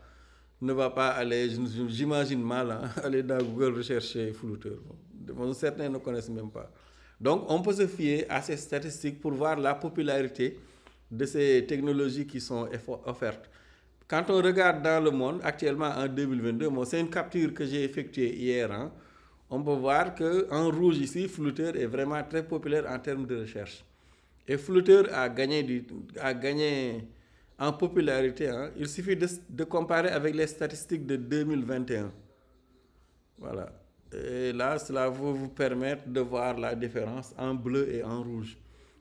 ne va pas aller, j'imagine mal, hein, aller dans Google rechercher Flutter. Bon, certains ne connaissent même pas. Donc on peut se fier à ces statistiques pour voir la popularité de ces technologies qui sont offertes. Quand on regarde dans le monde, actuellement en 2022, bon, c'est une capture que j'ai effectuée hier, hein, on peut voir qu'en rouge ici, Flutter est vraiment très populaire en termes de recherche. Et Flutter a gagné en popularité. Hein. Il suffit de comparer avec les statistiques de 2021. Voilà. Et là, cela va vous permettre de voir la différence en bleu et en rouge.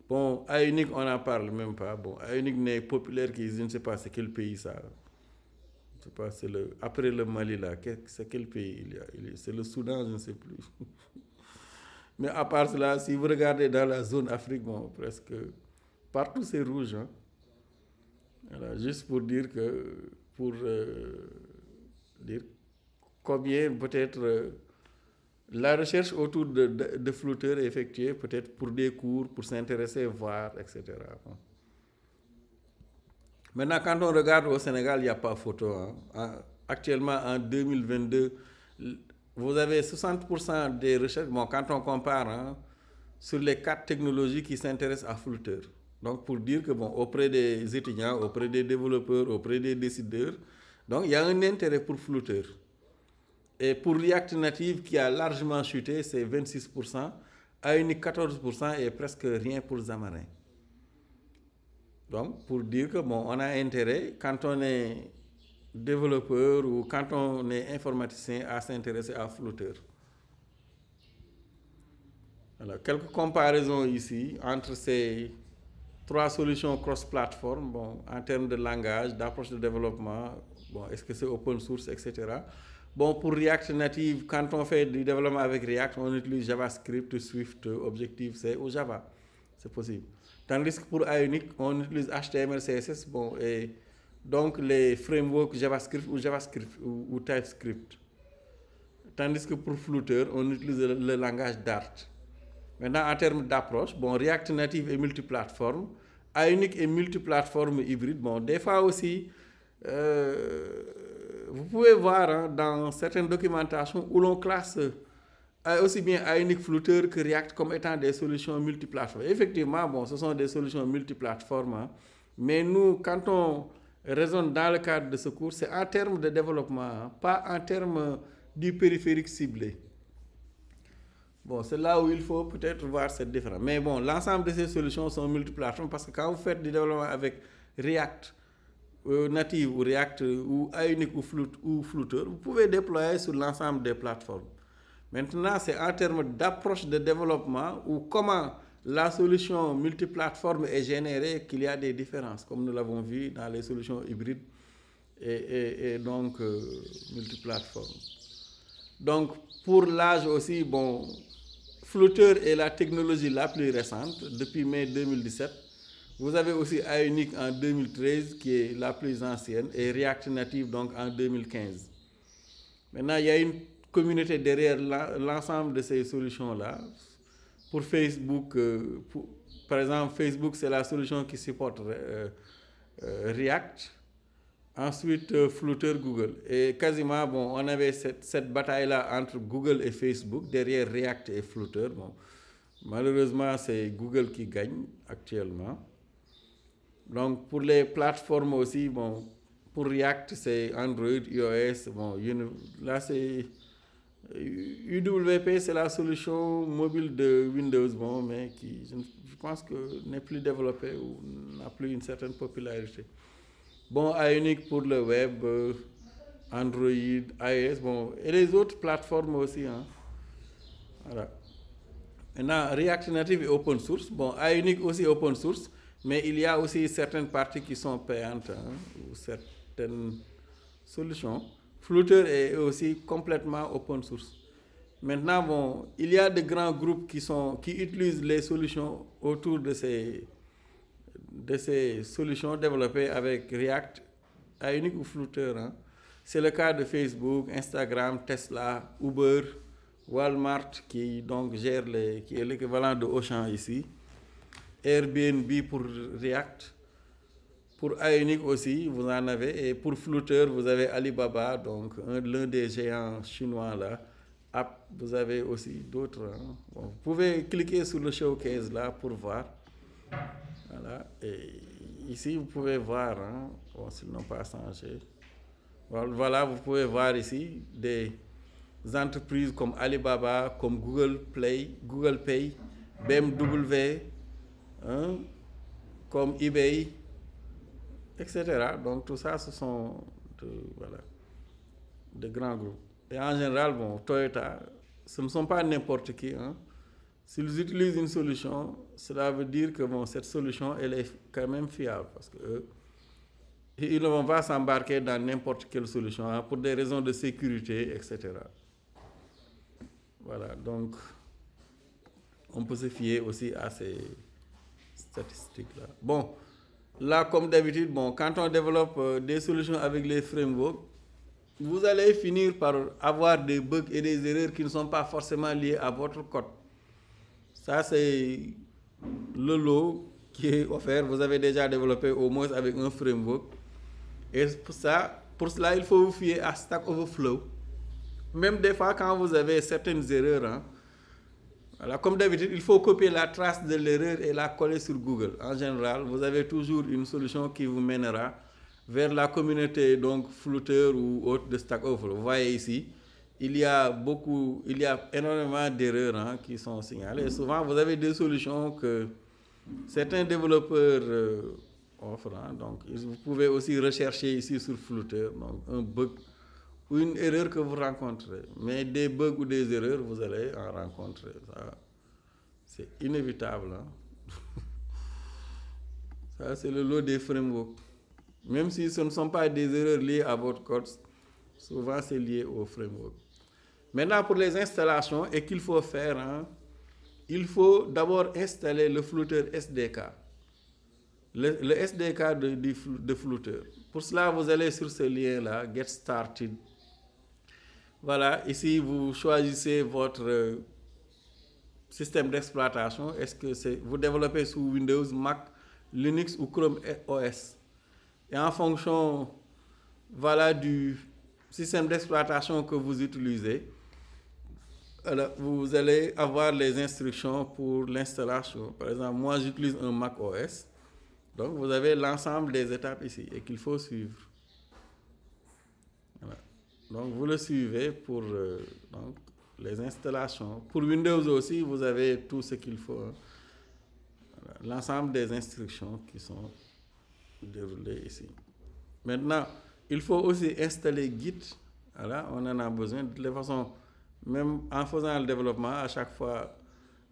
Bon, Ionic, on n'en parle même pas. Bon, Ionic n'est populaire que je ne sais pas c'est quel pays ça. Je ne sais pas, c'est après le Mali là, c'est quel pays il y a. C'est le Soudan, je ne sais plus. Mais à part cela, si vous regardez dans la zone Afrique, bon, presque partout c'est rouge. Hein. Voilà, juste pour dire que, dire combien peut-être la recherche autour de Flutter est effectuée, peut-être pour des cours, pour s'intéresser, voir, etc. Bon. Maintenant, quand on regarde au Sénégal, il n'y a pas photo. Hein. Actuellement, en 2022, vous avez 60% des recherches, bon, quand on compare hein, sur les 4 technologies qui s'intéressent à Flutter. Donc, pour dire que, bon, auprès des étudiants, auprès des développeurs, auprès des décideurs, donc il y a un intérêt pour Flutter. Et pour React Native, qui a largement chuté, c'est 26%, Ionic 14% et presque rien pour Xamarin. Donc, pour dire que, bon, on a intérêt, quand on est développeur ou quand on est informaticien, à s'intéresser à Flutter. Alors, quelques comparaisons ici entre ces 3 solutions cross-platform, bon, en termes de langage, d'approche de développement, bon, est-ce que c'est open source, etc. Bon, pour React Native, quand on fait du développement avec React, on utilise JavaScript, Swift, Objective-C ou Java. C'est possible. Tandis que pour Ionic, on utilise HTML, CSS, bon, et donc les frameworks JavaScript ou TypeScript. Tandis que pour Flutter, on utilise le langage Dart. Maintenant, en termes d'approche, bon, React Native est multiplateforme, Ionic est multiplateforme hybride. Bon, des fois aussi, vous pouvez voir hein, dans certaines documentations où l'on classe aussi bien Ionic, Flutter que React comme étant des solutions multiplateformes. Effectivement, bon, ce sont des solutions multiplateformes, hein, mais nous, quand on résonne dans le cadre de ce cours, c'est en termes de développement, pas en termes du périphérique ciblé. Bon, c'est là où il faut peut-être voir cette différence. Mais bon, l'ensemble de ces solutions sont multiplateformes parce que quand vous faites du développement avec React Native ou React ou Ionic ou Flutter, vous pouvez déployer sur l'ensemble des plateformes. Maintenant, c'est en termes d'approche de développement ou comment la solution multiplateforme est générée qu'il y a des différences, comme nous l'avons vu dans les solutions hybrides et donc multiplateformes. Donc, pour l'âge aussi, bon, Flutter est la technologie la plus récente, depuis mai 2017. Vous avez aussi Ionic en 2013, qui est la plus ancienne, et React Native donc en 2015. Maintenant, il y a une communauté derrière l'ensemble de ces solutions-là. Pour Facebook, par exemple, Facebook, c'est la solution qui supporte React. Ensuite, Flutter, Google. Et quasiment, bon, on avait cette bataille-là entre Google et Facebook, derrière React et Flutter. Bon, malheureusement, c'est Google qui gagne actuellement. Donc, pour les plateformes aussi, bon, pour React, c'est Android, iOS. Bon, là, c'est UWP, c'est la solution mobile de Windows, bon, mais qui, je pense que n'est plus développée ou n'a plus une certaine popularité. Bon, Ionic pour le web, Android, iOS, bon, et les autres plateformes aussi. Hein. Voilà. Maintenant, React Native est open source. Bon, Ionic aussi open source, mais il y a aussi certaines parties qui sont payantes, hein, ou certaines solutions. Flutter est aussi complètement open source. Maintenant, bon, il y a de grands groupes qui utilisent les solutions autour de ces solutions développées avec React, Ionic ou Flutter. Hein. C'est le cas de Facebook, Instagram, Tesla, Uber, Walmart qui donc gère qui est l'équivalent de Auchan ici, Airbnb pour React, pour Ionic aussi vous en avez, et pour Flutter vous avez Alibaba, donc l'un des géants chinois là. Vous avez aussi d'autres. Hein. Bon, vous pouvez cliquer sur le showcase là pour voir. Voilà. Et ici, vous pouvez voir, hein, bon, s'ils n'ont pas changé. Voilà, vous pouvez voir ici des entreprises comme Alibaba, comme Google Pay, BMW, hein, comme eBay, etc. Donc tout ça, ce sont de grands groupes. Et en général, bon, Toyota, ce ne sont pas n'importe qui. Hein. S'ils utilisent une solution, cela veut dire que bon, cette solution, elle est quand même fiable. Parce qu'ils ne vont pas s'embarquer dans n'importe quelle solution, hein, pour des raisons de sécurité, etc. Voilà, donc on peut se fier aussi à ces statistiques-là. Bon, là, comme d'habitude, bon, quand on développe des solutions avec les frameworks, vous allez finir par avoir des bugs et des erreurs qui ne sont pas forcément liées à votre code. Ça, c'est le lot qui est offert. Vous avez déjà développé au moins avec un framework. Et pour cela, il faut vous fier à Stack Overflow. Même des fois, quand vous avez certaines erreurs, hein, voilà, comme d'habitude, il faut copier la trace de l'erreur et la coller sur Google. En général, vous avez toujours une solution qui vous mènera vers la communauté, donc Flutter ou autre de Stack Overflow. Vous voyez ici, il y a énormément d'erreurs, hein, qui sont signalées. Et souvent, vous avez des solutions que certains développeurs offrent. Hein, donc, vous pouvez aussi rechercher ici sur Flutter, donc un bug ou une erreur que vous rencontrez. Mais des bugs ou des erreurs, vous allez en rencontrer. C'est inévitable. Hein. Ça, c'est le lot des frameworks. Même si ce ne sont pas des erreurs liées à votre code, souvent c'est lié au framework. Maintenant, pour les installations, et qu'il faut faire, hein, il faut d'abord installer le Flutter SDK. Le SDK de Flutter. Pour cela, vous allez sur ce lien-là, Get Started. Voilà, ici, vous choisissez votre système d'exploitation. Est-ce que vous développez sous Windows, Mac, Linux ou Chrome OS? Et en fonction, voilà, du système d'exploitation que vous utilisez, alors, vous allez avoir les instructions pour l'installation. Par exemple, moi, j'utilise un Mac OS. Donc, vous avez l'ensemble des étapes ici et qu'il faut suivre. Voilà. Donc, vous le suivez pour donc, les installations. Pour Windows aussi, vous avez tout ce qu'il faut. Hein. Voilà. L'ensemble des instructions qui sont déroulées ici. Maintenant, il faut aussi installer Git. Voilà, on en a besoin. De toute façon, même en faisant le développement, à chaque fois,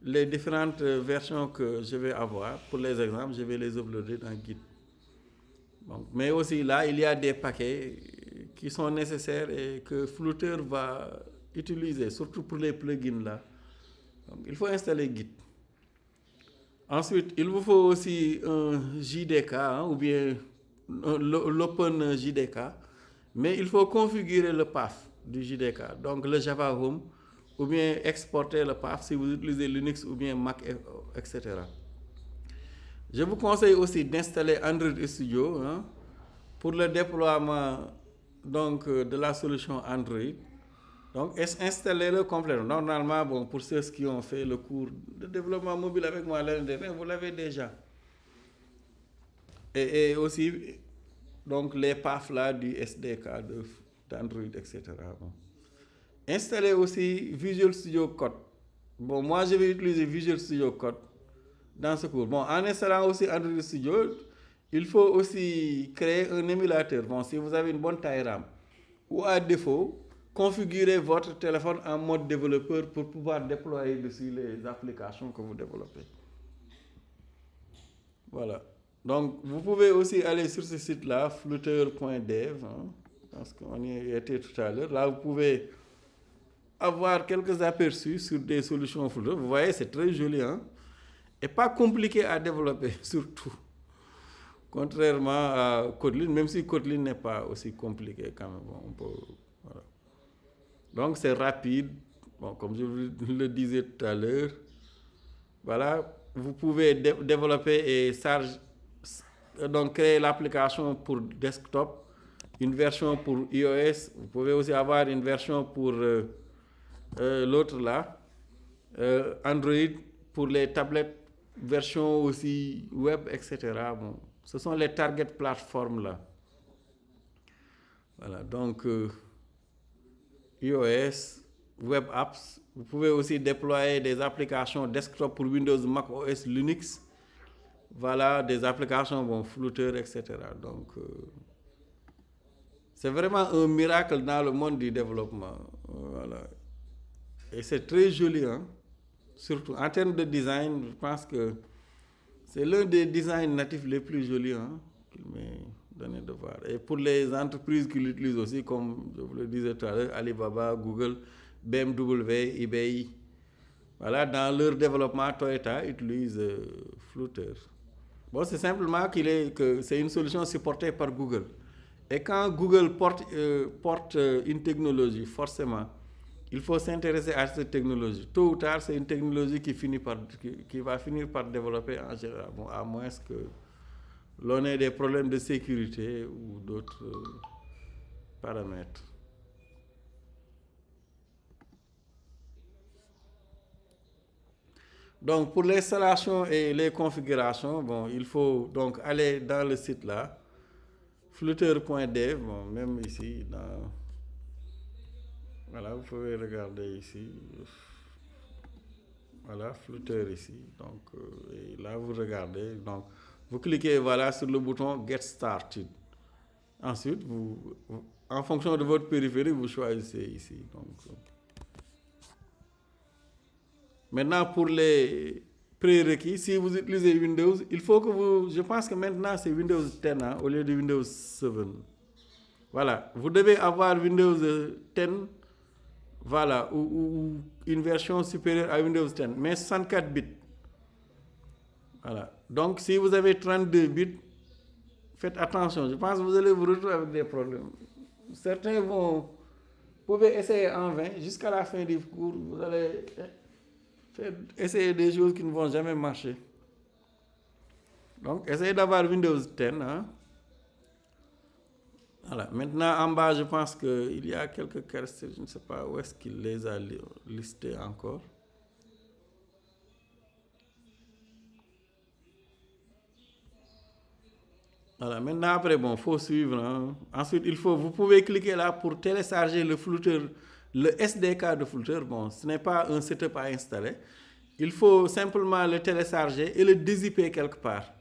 les différentes versions que je vais avoir, pour les exemples, je vais les uploader dans Git. Donc, mais aussi là, il y a des paquets qui sont nécessaires et que Flutter va utiliser, surtout pour les plugins là. Donc, il faut installer Git. Ensuite, il vous faut aussi un JDK hein, ou bien l'Open JDK, mais il faut configurer le path du JDK, donc le Java Home, ou bien exporter le path si vous utilisez Linux ou bien Mac, etc. Je vous conseille aussi d'installer Android Studio hein, pour le déploiement donc, de la solution Android. Donc, installez-le complètement. Normalement, bon, pour ceux qui ont fait le cours de développement mobile avec moi l'année dernière, vous l'avez déjà. Et aussi, donc, les paths là du SDK d'Android, etc. Bon. Installez aussi Visual Studio Code. Bon, moi, je vais utiliser Visual Studio Code dans ce cours. Bon, en installant aussi Android Studio, il faut aussi créer un émulateur. Bon, si vous avez une bonne taille RAM, ou à défaut, configurez votre téléphone en mode développeur pour pouvoir déployer dessus les applications que vous développez. Voilà. Donc, vous pouvez aussi aller sur ce site-là, flutter.dev, hein, parce qu'on y était tout à l'heure. Là, vous pouvez avoir quelques aperçus sur des solutions Flutter. Vous voyez, c'est très joli, hein? Et pas compliqué à développer, surtout. Contrairement à Kotlin, même si Kotlin n'est pas aussi compliqué quand même. Bon, on peut, voilà. Donc, c'est rapide. Bon, comme je vous le disais tout à l'heure, voilà, vous pouvez développer et donc créer l'application pour desktop, une version pour iOS. Vous pouvez aussi avoir une version pour l'autre là, Android, pour les tablettes, version aussi web, etc. Bon, ce sont les target plateformes là. Voilà, donc iOS, web apps. Vous pouvez aussi déployer des applications desktop pour Windows, Mac OS, Linux. Voilà, des applications, bon, Flutter, etc. Donc, c'est vraiment un miracle dans le monde du développement. Voilà. Et c'est très joli, hein? Surtout en termes de design, je pense que c'est l'un des designs natifs les plus jolis hein, qu'il m'est donné de voir. Et pour les entreprises qui l'utilisent aussi, comme je vous le disais tout à l'heure, Alibaba, Google, BMW, eBay, voilà, dans leur développement, Toyota utilise Flutter. Bon, c'est simplement que c'est une solution supportée par Google. Et quand Google porte une technologie, forcément, il faut s'intéresser à cette technologie. Tôt ou tard, c'est une technologie qui va finir par développer en général, bon, à moins que l'on ait des problèmes de sécurité ou d'autres paramètres. Donc, pour l'installation et les configurations, bon, il faut donc aller dans le site là, flutter.dev, bon, même ici, voilà, vous pouvez regarder ici, voilà, Flutter ici, donc, et là vous regardez, donc, vous cliquez, voilà, sur le bouton Get Started. Ensuite, en fonction de votre périphérique, vous choisissez ici, donc. Maintenant, pour les prérequis, si vous utilisez Windows, il faut que je pense que maintenant c'est Windows 10 hein, au lieu de Windows 7. Voilà, vous devez avoir Windows 10, voilà, ou une version supérieure à Windows 10, mais 64 bits. Voilà, donc si vous avez 32 bits, faites attention, je pense que vous allez vous retrouver avec des problèmes. Certains pouvez essayer en vain, jusqu'à la fin du cours, vous allez essayer des choses qui ne vont jamais marcher. Donc, essayez d'avoir Windows 10. Hein. Voilà. Maintenant, en bas, je pense qu'il y a quelques caractères, je ne sais pas où est-ce qu'il les a listés encore. Voilà, maintenant après, bon, faut suivre, hein. Ensuite, vous pouvez cliquer là pour télécharger le flouteur, le SDK de flouteur. Bon, ce n'est pas un setup à installer. Il faut simplement le télécharger et le dézipper quelque part.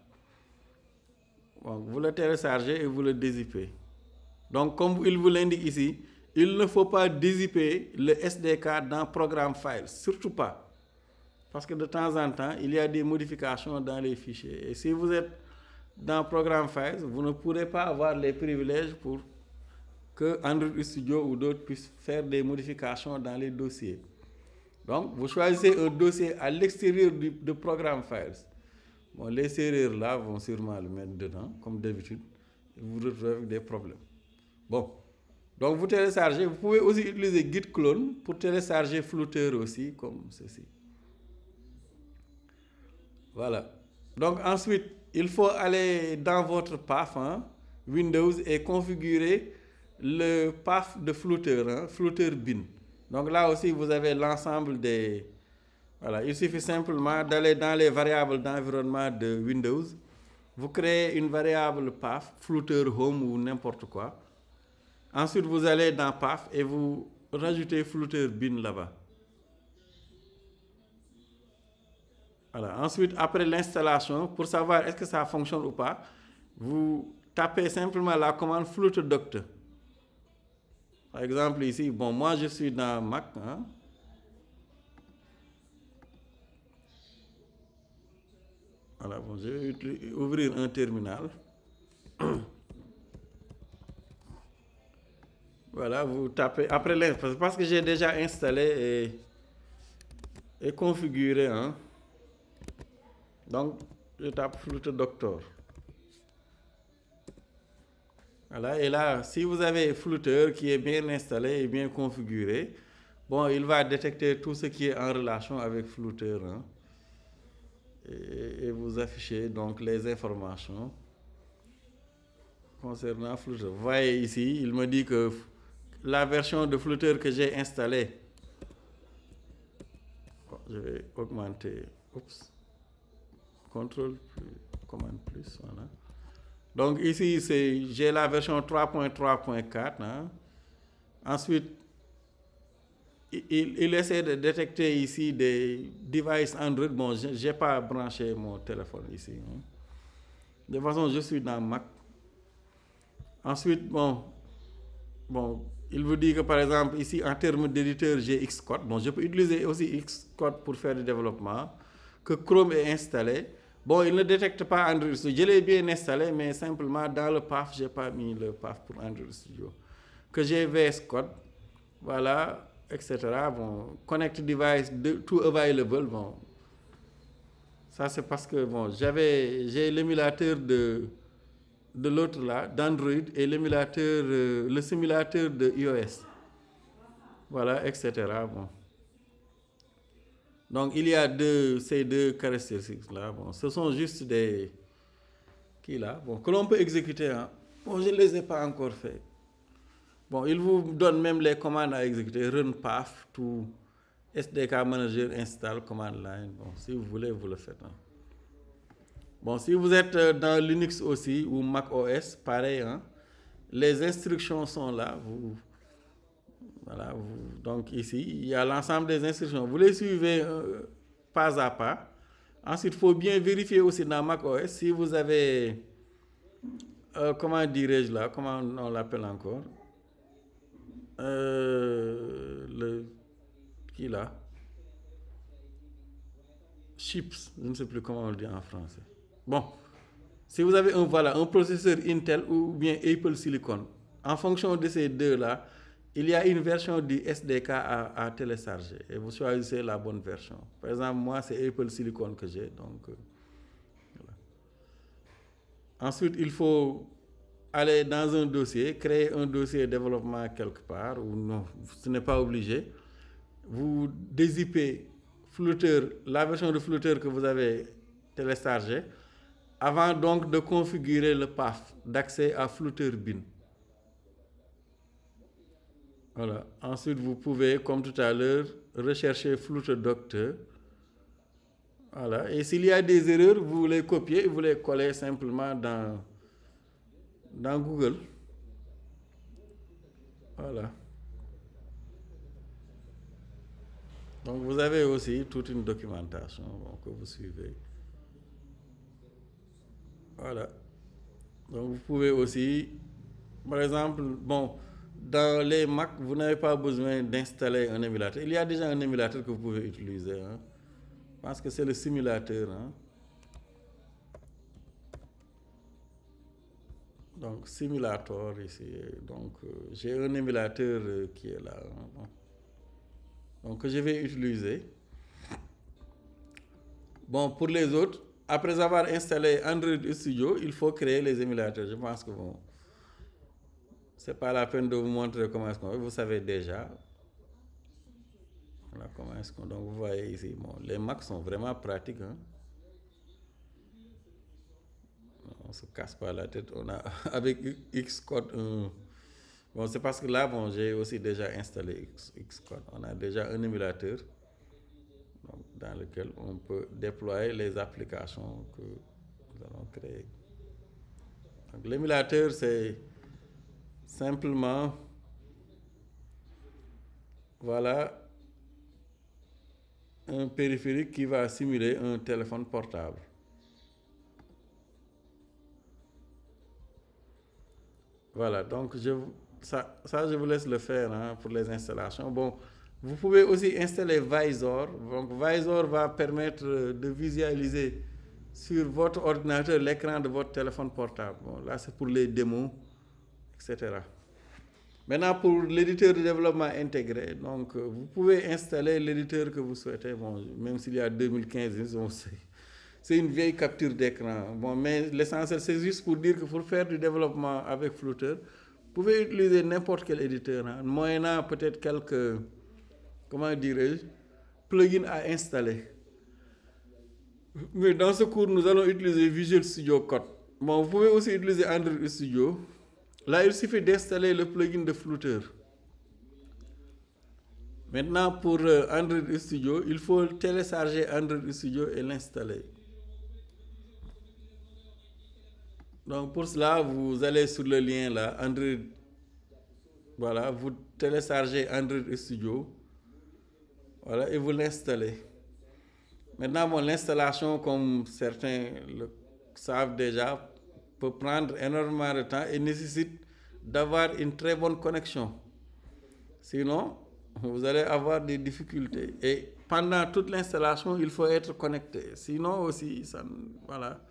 Bon, vous le téléchargez et vous le dézippez. Donc, comme il vous l'indique ici, il ne faut pas dézipper le SDK dans Programme Files, surtout pas. Parce que de temps en temps, il y a des modifications dans les fichiers. Et si vous êtes dans Programme Files, vous ne pourrez pas avoir les privilèges pour que Android Studio ou d'autres puissent faire des modifications dans les dossiers. Donc, vous choisissez un dossier à l'extérieur de Programme Files. Bon, les serrures là vont sûrement le mettre dedans, comme d'habitude. Et vous retrouvez avec des problèmes. Bon, donc vous téléchargez. Vous pouvez aussi utiliser Git clone pour télécharger Flutter aussi, comme ceci. Voilà. Donc ensuite, il faut aller dans votre path, hein, Windows, et configurer le path de Flutter, hein, Flutter bin. Donc là aussi, vous avez l'ensemble des... Voilà, il suffit simplement d'aller dans les variables d'environnement de Windows. Vous créez une variable path, Flutter Home ou n'importe quoi. Ensuite, vous allez dans path et vous rajoutez Flutter bin là-bas. Voilà. Ensuite, après l'installation, pour savoir est-ce que ça fonctionne ou pas, vous tapez simplement la commande flutter doctor. Par exemple, ici, bon, moi je suis dans Mac. Hein. Voilà, bon, je vais ouvrir un terminal. Voilà, vous tapez après l'installation, parce que j'ai déjà installé et configuré. Hein. Donc, je tape Flutter Doctor. Voilà, et là, si vous avez Flutter qui est bien installé et bien configuré, bon, il va détecter tout ce qui est en relation avec Flutter. Hein, et vous affichez donc les informations concernant Flutter. Vous voyez ici, il me dit que la version de Flutter que j'ai installée, bon, je vais augmenter, oups. Contrôle plus, commande plus, voilà. Donc ici, j'ai la version 3.3.4. Hein. Ensuite, il essaie de détecter ici des devices Android. Bon, je n'ai pas branché mon téléphone ici. Hein. De toute façon, je suis dans Mac. Ensuite, bon, il vous dit que par exemple, ici, en termes d'éditeur, j'ai Xcode. Bon, je peux utiliser aussi Xcode pour faire du développement. Que Chrome est installé. Bon, il ne détecte pas Android Studio. Je l'ai bien installé, mais simplement dans le path, je n'ai pas mis le path pour Android Studio. Que j'ai VS Code, voilà, etc. Bon, Connect Device, tout available. Bon, ça c'est parce que bon, j'ai l'émulateur de l'autre là, d'Android, et l'émulateur, le simulateur de iOS. Voilà, etc. Bon. Donc, il y a ces deux caractéristiques-là. Bon, ce sont juste des... Bon, que l'on peut exécuter. Hein. Bon, je ne les ai pas encore fait. Bon, il vous donne même les commandes à exécuter. Run path to SDK Manager install command line. Bon, si vous voulez, vous le faites. Hein. Bon, si vous êtes dans Linux aussi ou Mac OS, pareil. Hein, les instructions sont là. Voilà, donc ici, il y a l'ensemble des instructions. Vous les suivez pas à pas. Ensuite, il faut bien vérifier aussi dans macOS si vous avez, comment dirais-je là, comment on l'appelle encore, chips, je ne sais plus comment on le dit en français. Bon, si vous avez un processeur Intel ou bien Apple Silicon, en fonction de ces deux-là, il y a une version du SDK à télécharger et vous choisissez la bonne version. Par exemple, moi, c'est Apple Silicon que j'ai. Donc, voilà. Ensuite, il faut aller dans un dossier, créer un dossier de développement quelque part, ou non, ce n'est pas obligé. Vous dézippez Flutter, la version de Flutter que vous avez téléchargée, avant donc de configurer le path d'accès à Flutter bin. Voilà. Ensuite, vous pouvez, comme tout à l'heure, rechercher Flutter Doctor. Voilà. Et s'il y a des erreurs, vous les copiez et vous les collez simplement dans dans Google. Voilà. Donc vous avez aussi toute une documentation que vous suivez. Voilà. Donc vous pouvez aussi, par exemple, bon, dans les Mac, vous n'avez pas besoin d'installer un émulateur. Il y a déjà un émulateur que vous pouvez utiliser. Hein. Je pense que c'est le simulateur. Hein. Donc, simulator ici. Donc, j'ai un émulateur qui est là. Hein. Donc, que je vais utiliser. Bon, pour les autres, après avoir installé Android Studio, il faut créer les émulateurs. Je pense que bon, c'est pas la peine de vous montrer comment est-ce qu'on fait. Vous savez déjà. Voilà, comment est-ce qu'on. Donc, vous voyez ici, bon, les Macs sont vraiment pratiques. Hein. On se casse pas la tête. On a avec Xcode. Bon, c'est parce que là, bon, j'ai aussi déjà installé Xcode. On a déjà un émulateur donc, dans lequel on peut déployer les applications que nous allons créer. Donc, l'émulateur, c'est simplement, voilà, un périphérique qui va simuler un téléphone portable. Voilà, donc ça, je vous laisse le faire hein, pour les installations. Bon, vous pouvez aussi installer Visor. Donc, Visor va permettre de visualiser sur votre ordinateur l'écran de votre téléphone portable. Bon, là, c'est pour les démos, etc. Maintenant, pour l'éditeur de développement intégré, donc, vous pouvez installer l'éditeur que vous souhaitez. Bon, même s'il y a 2015, c'est une vieille capture d'écran. Bon, mais l'essentiel, c'est juste pour dire que pour faire du développement avec Flutter, vous pouvez utiliser n'importe quel éditeur, hein, moyennant peut-être quelques, comment dirais-je, plugins à installer. Mais dans ce cours, nous allons utiliser Visual Studio Code. Bon, vous pouvez aussi utiliser Android Studio. Là, il suffit d'installer le plugin de Flutter. Maintenant, pour Android Studio, il faut télécharger Android Studio et l'installer. Donc pour cela, vous allez sur le lien là, Android. Voilà, vous téléchargez Android Studio. Voilà, et vous l'installez. Maintenant, bon, l'installation, comme certains le savent déjà, peut prendre énormément de temps et nécessite d'avoir une très bonne connexion. Sinon, vous allez avoir des difficultés. Et pendant toute l'installation, il faut être connecté. Sinon aussi, ça, voilà.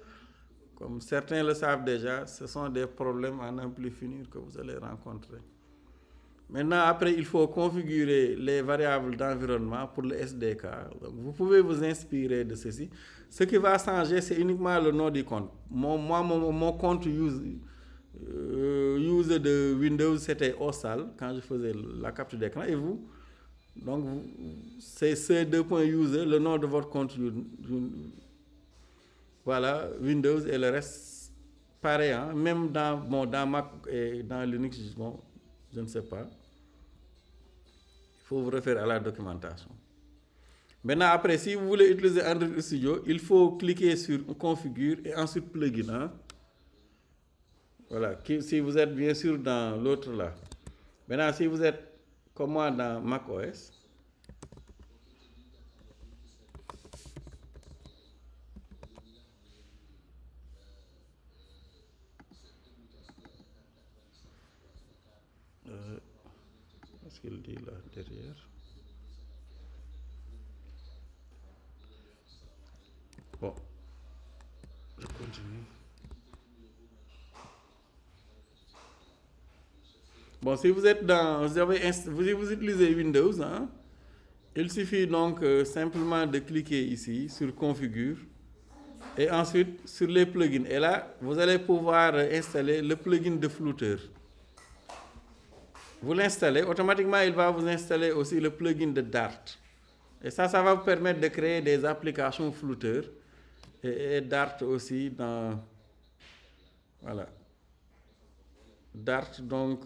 Comme certains le savent déjà, ce sont des problèmes à n'en plus finir que vous allez rencontrer. Maintenant, après, il faut configurer les variables d'environnement pour le SDK. Donc, vous pouvez vous inspirer de ceci. Ce qui va changer, c'est uniquement le nom du compte. Mon compte user de Windows, c'était OSAL quand je faisais la capture d'écran. Et vous, donc, c'est C2.user, le nom de votre compte. Voilà, Windows et le reste, pareil, hein? Même dans Mac et dans Linux, bon, je ne sais pas. Il faut vous référer à la documentation. Maintenant, après, si vous voulez utiliser Android Studio, il faut cliquer sur Configure et ensuite Plugin. Hein? Voilà, si vous êtes bien sûr dans l'autre là. Maintenant, si vous êtes comme moi dans macOS, qu'est-ce qu'il dit là derrière? Bon, je continue. Bon, si vous êtes dans, vous utilisez Windows, hein, il suffit donc simplement de cliquer ici sur Configure et ensuite sur les plugins. Et là, vous allez pouvoir installer le plugin de Flutter. Vous l'installez, automatiquement, il va vous installer aussi le plugin de Dart. Et ça va vous permettre de créer des applications Flutter et Dart aussi dans, voilà. Dart donc,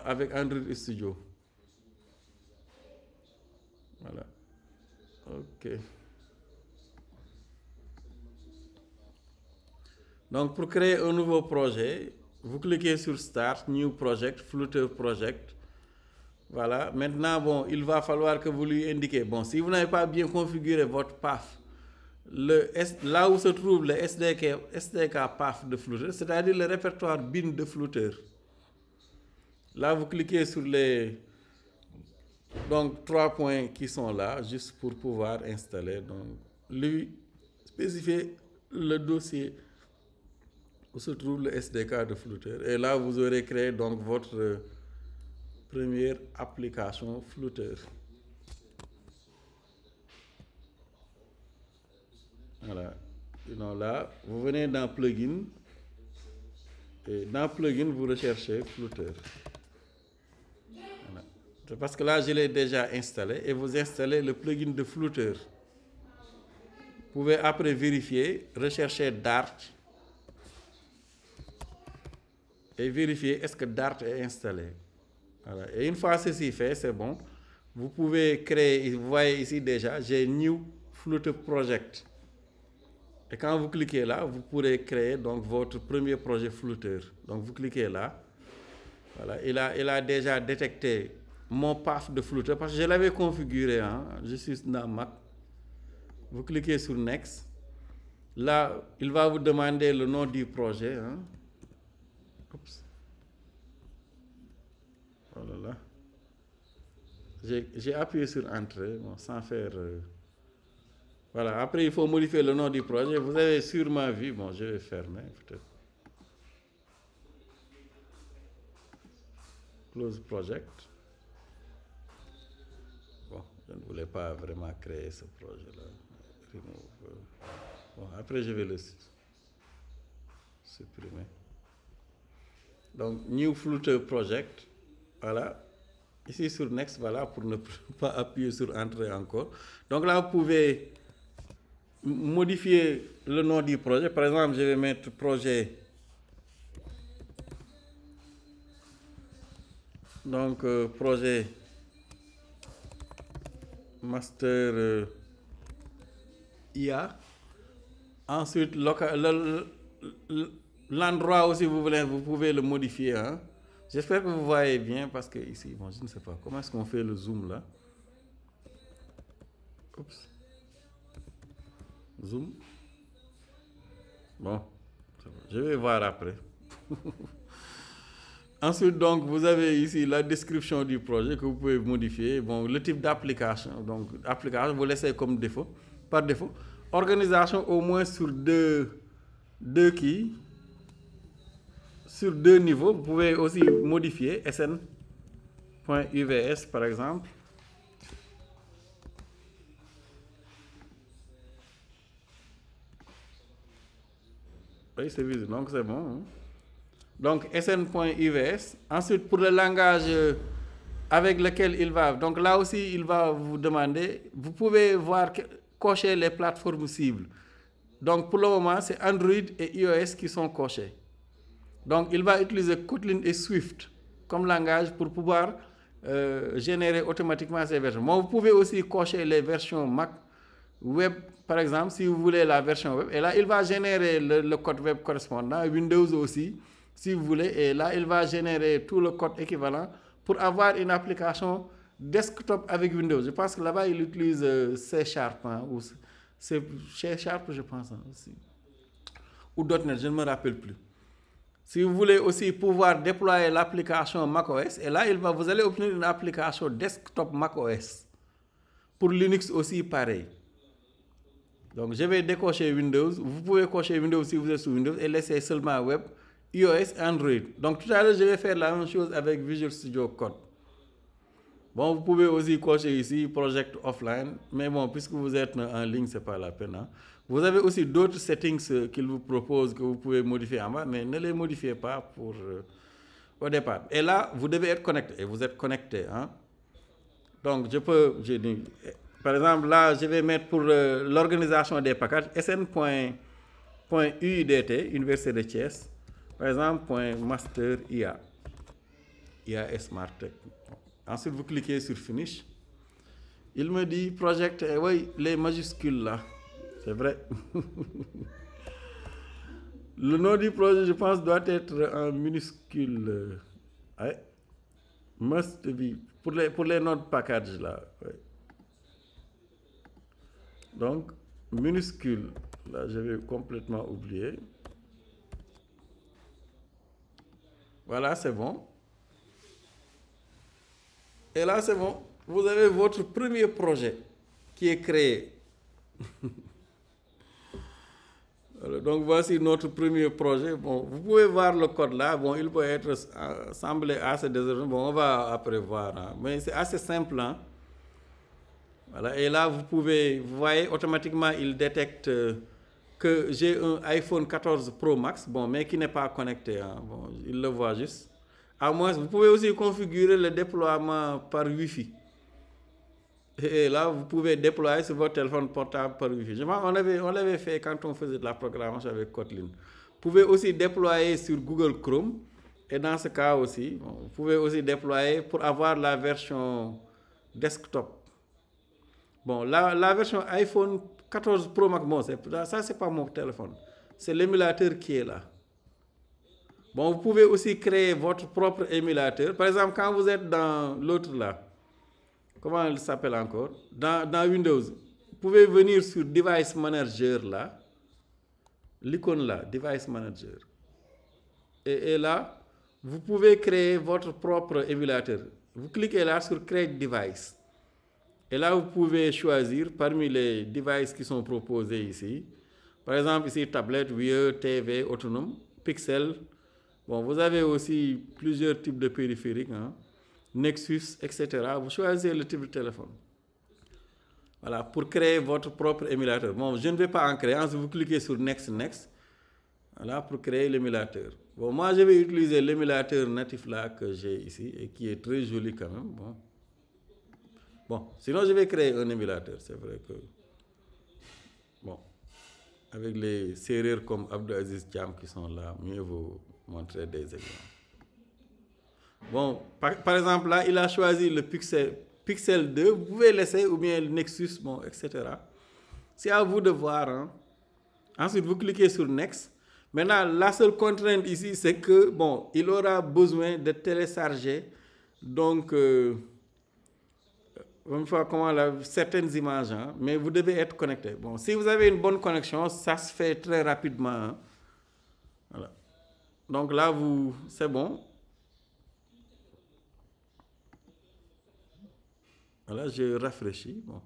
avec Android Studio. Voilà. OK. Donc, pour créer un nouveau projet, vous cliquez sur Start, New Project, Flutter Project. Voilà. Maintenant, bon, il va falloir que vous lui indiquiez. Bon, si vous n'avez pas bien configuré votre path, là où se trouve le SDK path de Flutter, c'est-à-dire le répertoire bin de Flutter. Là, vous cliquez sur les 3 points qui sont là, juste pour pouvoir installer. Donc, lui, spécifier le dossier où se trouve le SDK de Flutter. Et là, vous aurez créé donc votre première application Flutter. Voilà. Sinon là, vous venez dans Plugin. Et dans Plugin, vous recherchez Flutter. Voilà. C'est parce que là, je l'ai déjà installé. Et vous installez le plugin de Flutter. Vous pouvez après vérifier, rechercher Dart. Et vérifier est-ce que Dart est installé. Voilà. Et une fois ceci fait, c'est bon. Vous pouvez créer, vous voyez ici déjà, j'ai New Flutter Project. Et quand vous cliquez là, vous pourrez créer donc votre premier projet Flutter. Donc vous cliquez là. Voilà. Il a déjà détecté mon path de Flutter parce que je l'avais configuré. Hein. Je suis dans Mac. Vous cliquez sur Next. Là, il va vous demander le nom du projet. Hein. Oups. Voilà. J'ai appuyé sur Entrée, bon, sans faire... Voilà, après il faut modifier le nom du projet. Vous avez sûrement vu, bon, je vais fermer peut-être. Close Project. Bon, je ne voulais pas vraiment créer ce projet-là. Bon, après je vais le supprimer. Donc, New Flutter Project. Voilà. Ici sur Next, voilà, pour ne pas appuyer sur Entrée encore. Donc là, vous pouvez modifier le nom du projet. Par exemple, je vais mettre projet. Donc, projet Master IA. Ensuite, l'endroit aussi, vous pouvez le modifier. Hein. J'espère que vous voyez bien parce que ici, bon, je ne sais pas. Comment est-ce qu'on fait le zoom là? Oups. Zoom. Bon, je vais voir après. Ensuite, donc, vous avez ici la description du projet que vous pouvez modifier. Bon, le type d'application. Donc, application, vous laissez comme défaut, par défaut. Organisation au moins sur deux niveaux. Vous pouvez aussi modifier sn.uvs par exemple. Oui, c'est visible, donc c'est bon. Hein? Donc sn.uvs. Ensuite, pour le langage avec lequel il va, donc là aussi, il va vous demander, vous pouvez voir, cocher les plateformes cibles. Donc pour le moment, c'est Android et iOS qui sont cochés. Donc il va utiliser Kotlin et Swift comme langage pour pouvoir générer automatiquement ces versions. Bon, vous pouvez aussi cocher les versions Mac web, par exemple, si vous voulez la version web. Et là, il va générer le code web correspondant, Windows aussi, si vous voulez. Et là, il va générer tout le code équivalent pour avoir une application desktop avec Windows. Je pense que là-bas, il utilise C#, hein, ou C#, je pense, hein, aussi. Ou .NET, je ne me rappelle plus. Si vous voulez aussi pouvoir déployer l'application macOS, et là, vous allez obtenir une application desktop macOS. Pour Linux aussi, pareil. Donc, je vais décocher Windows. Vous pouvez cocher Windows si vous êtes sous Windows et laisser seulement Web, iOS et Android. Donc, tout à l'heure, je vais faire la même chose avec Visual Studio Code. Bon, vous pouvez aussi cocher ici Project Offline. Mais bon, puisque vous êtes en ligne, ce n'est pas la peine. Hein. Vous avez aussi d'autres settings qu'il vous propose que vous pouvez modifier en bas, mais ne les modifiez pas pour, au départ. Et là, vous devez être connecté. Et vous êtes connecté. Hein. Donc, par exemple, là, je vais mettre pour l'organisation des packages sn.uidt, Université de Thiès, par exemple, .master IA, IA Smart Tech. Ensuite, vous cliquez sur Finish. Il me dit Project, oui, les majuscules là. C'est vrai. Le nom du projet, je pense, doit être en minuscule. Ouais. Must be. Pour les notes package là. Ouais. Donc, minuscule. Là, j'avais complètement oublié. Voilà, c'est bon. Et là, c'est bon. Vous avez votre premier projet qui est créé. Donc, voici notre premier projet. Bon, vous pouvez voir le code là. Bon, il peut être semblé assez désordonné. Bon, on va après voir. Hein. Mais c'est assez simple. Hein. Voilà. Et là, vous voyez, automatiquement, il détecte que j'ai un iPhone 14 Pro Max, bon, mais qui n'est pas connecté. Hein. Bon, il le voit juste. À moins, vous pouvez aussi configurer le déploiement par Wi-Fi. Et là, vous pouvez déployer sur votre téléphone portable par Wi-Fi. On l'avait fait quand on faisait de la programmation avec Kotlin. Vous pouvez aussi déployer sur Google Chrome. Et dans ce cas aussi, bon, vous pouvez aussi déployer pour avoir la version desktop. Bon, la version iPhone 14 Pro Max, bon, ça, c'est pas mon téléphone. C'est l'émulateur qui est là. Bon, vous pouvez aussi créer votre propre émulateur. Par exemple, quand vous êtes dans l'autre là, comment il s'appelle encore? Dans Windows, vous pouvez venir sur Device Manager là, l'icône là, Device Manager. Et là, vous pouvez créer votre propre émulateur. Vous cliquez là sur Create Device. Et là, vous pouvez choisir parmi les devices qui sont proposés ici. Par exemple, ici, tablette, Wear, TV, autonome, Pixel. Bon, vous avez aussi plusieurs types de périphériques, hein, Nexus, etc. Vous choisissez le type de téléphone. Voilà, pour créer votre propre émulateur. Bon, je ne vais pas en créer. Ensuite, vous cliquez sur Next, Next. Voilà, pour créer l'émulateur. Bon, moi, je vais utiliser l'émulateur natif là que j'ai ici et qui est très joli quand même. Bon, sinon je vais créer un émulateur, c'est vrai que... Bon, avec les serrures comme Abdelaziz Thiam qui sont là, mieux vaut montrer des exemples. Bon, par exemple là, il a choisi le Pixel 2, vous pouvez laisser, ou bien le Nexus, bon, etc. C'est à vous de voir. Hein. Ensuite, vous cliquez sur Next. Maintenant, la seule contrainte ici, c'est que, bon, il aura besoin de télécharger, donc... une fois certaines images, hein, mais vous devez être connecté. Bon, si vous avez une bonne connexion, ça se fait très rapidement. Hein. Voilà. Donc là, c'est bon. Voilà, je rafraîchis. Bon.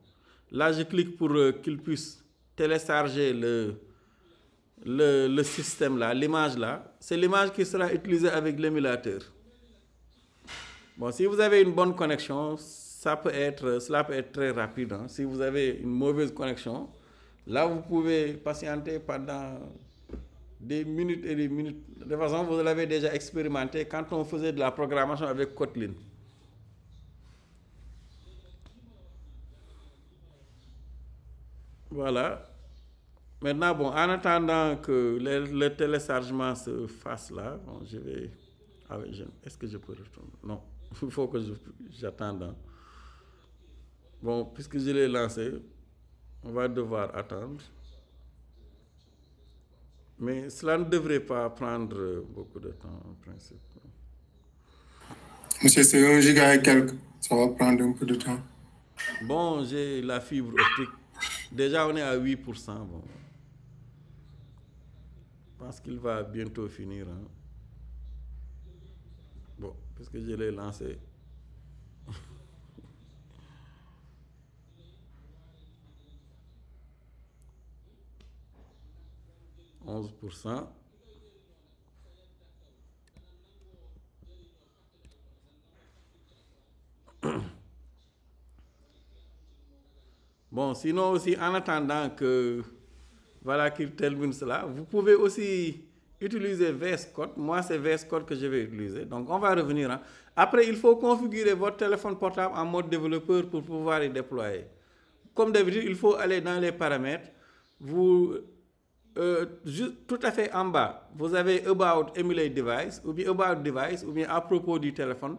Là, je clique pour qu'il puisse télécharger le système là, l'image là. C'est l'image qui sera utilisée avec l'émulateur. Bon, si vous avez une bonne connexion, cela peut être très rapide. Hein. Si vous avez une mauvaise connexion, là, vous pouvez patienter pendant des minutes et des minutes. De toute façon, vous l'avez déjà expérimenté quand on faisait de la programmation avec Kotlin. Voilà. Maintenant, bon, en attendant que le téléchargement se fasse là, bon, je vais... Ah oui, est-ce que je peux retourner? Non, il faut que j'attende. Hein. Bon, puisque je l'ai lancé, on va devoir attendre. Mais cela ne devrait pas prendre beaucoup de temps, en principe. Monsieur, c'est 1 giga et quelques. Ça va prendre un peu de temps. Bon, j'ai la fibre optique. Déjà, on est à 8%. Bon. Je pense qu'il va bientôt finir. Hein. Bon, puisque je l'ai lancé. « 11%. Bon, sinon aussi, en attendant que, voilà, qu'il termine cela, vous pouvez aussi utiliser VS Code. Moi, c'est VS Code que je vais utiliser. Donc, on va revenir. Hein. Après, il faut configurer votre téléphone portable en mode développeur pour pouvoir y déployer. Comme d'habitude, il faut aller dans les paramètres. Tout à fait en bas, vous avez About Emulate Device, ou bien About Device, ou bien à propos du téléphone.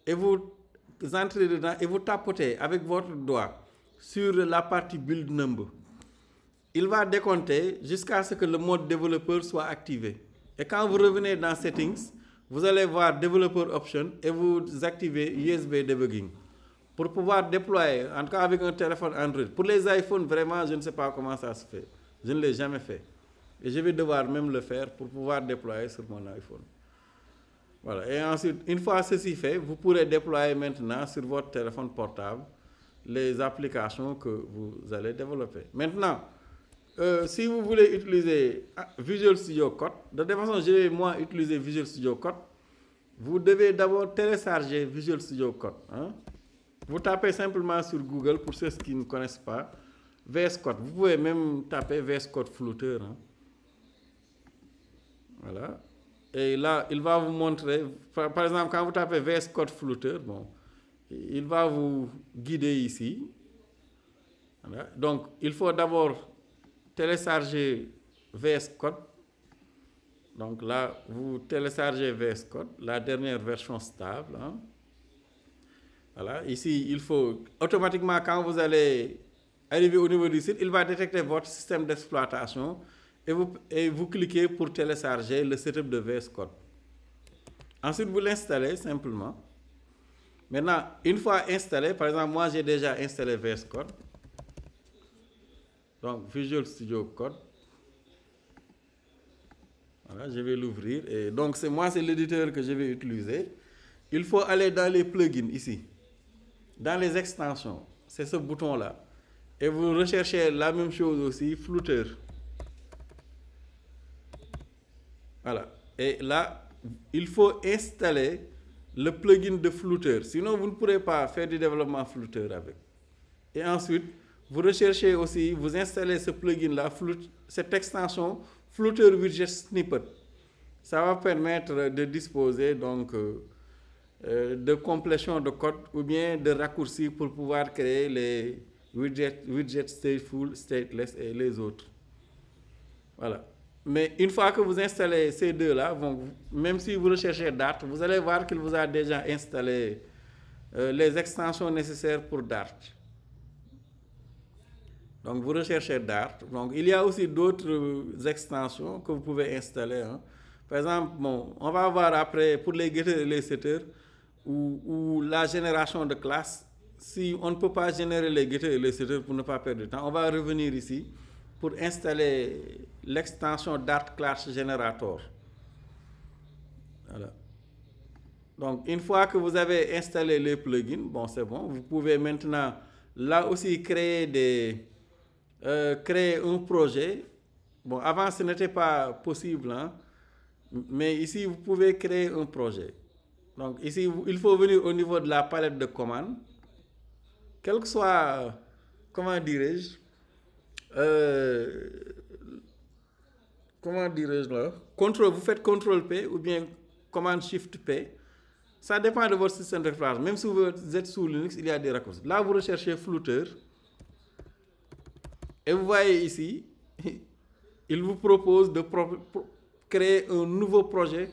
Et vous entrez dedans et vous tapotez avec votre doigt sur la partie Build Number. il va décompter jusqu'à ce que le mode développeur soit activé. Et quand vous revenez dans Settings, vous allez voir Developer Option et vous activez USB Debugging pour pouvoir déployer, en tout cas avec un téléphone Android. Pour les iPhones, vraiment, je ne sais pas comment ça se fait. Je ne l'ai jamais fait. Et je vais devoir même le faire pour pouvoir déployer sur mon iPhone. Voilà. Et ensuite, une fois ceci fait, vous pourrez déployer maintenant sur votre téléphone portable les applications que vous allez développer. Maintenant, si vous voulez utiliser Visual Studio Code, de toute façon, je vais moi utiliser Visual Studio Code. Vous devez d'abord télécharger Visual Studio Code. Hein? Vous tapez simplement sur Google, pour ceux qui ne connaissent pas, VS Code. Vous pouvez même taper VS Code Flutter. Hein? Voilà. Et là, il va vous montrer, par exemple, quand vous tapez VS Code Flutter, bon, il va vous guider ici. Voilà. Donc, il faut d'abord télécharger VS Code. Donc là, vous téléchargez VS Code, la dernière version stable. Hein. Voilà. Ici, il faut automatiquement, quand vous allez arriver au niveau du site, il va détecter votre système d'exploitation et vous cliquez pour télécharger le setup de VS Code. Ensuite, vous l'installez simplement. Maintenant, une fois installé, par exemple, moi j'ai déjà installé VS Code. Donc, Visual Studio Code. Voilà, je vais l'ouvrir. Et donc, c'est l'éditeur que je vais utiliser. Il faut aller dans les plugins ici. Dans les extensions. C'est ce bouton-là. Et vous recherchez la même chose aussi, Flutter. Voilà. Et là, il faut installer le plugin de Flutter. Sinon, vous ne pourrez pas faire du développement Flutter avec. Et ensuite, vous recherchez aussi, vous installez ce plugin-là, cette extension Flutter Widget Snippet. Ça va permettre de disposer donc de complétion de code ou bien de raccourcis pour pouvoir créer les widgets stateful, stateless et les autres. Voilà. Mais une fois que vous installez ces deux-là, bon, même si vous recherchez Dart, vous allez voir qu'il vous a déjà installé les extensions nécessaires pour Dart. Donc, vous recherchez Dart. Donc, il y a aussi d'autres extensions que vous pouvez installer. Hein. Par exemple, bon, on va voir après pour les getters et les setters ou la génération de classes. Si on ne peut pas générer les getters et les setters pour ne pas perdre de temps, on va revenir ici pour installer l'extension Dart Class Generator. Voilà. Donc, une fois que vous avez installé les plugins, bon, c'est bon. Vous pouvez maintenant, là aussi, créer un projet. Bon, avant, ce n'était pas possible, hein, mais ici, vous pouvez créer un projet. Donc, ici, il faut venir au niveau de la palette de commandes. Quel que soit, comment dirais-je, là, vous faites CTRL P ou bien commande Shift P. Ça dépend de votre système d'exploitation. Même si vous êtes sous Linux, il y a des raccourcis. Là, vous recherchez Flutter. Et vous voyez ici, il vous propose de créer un nouveau projet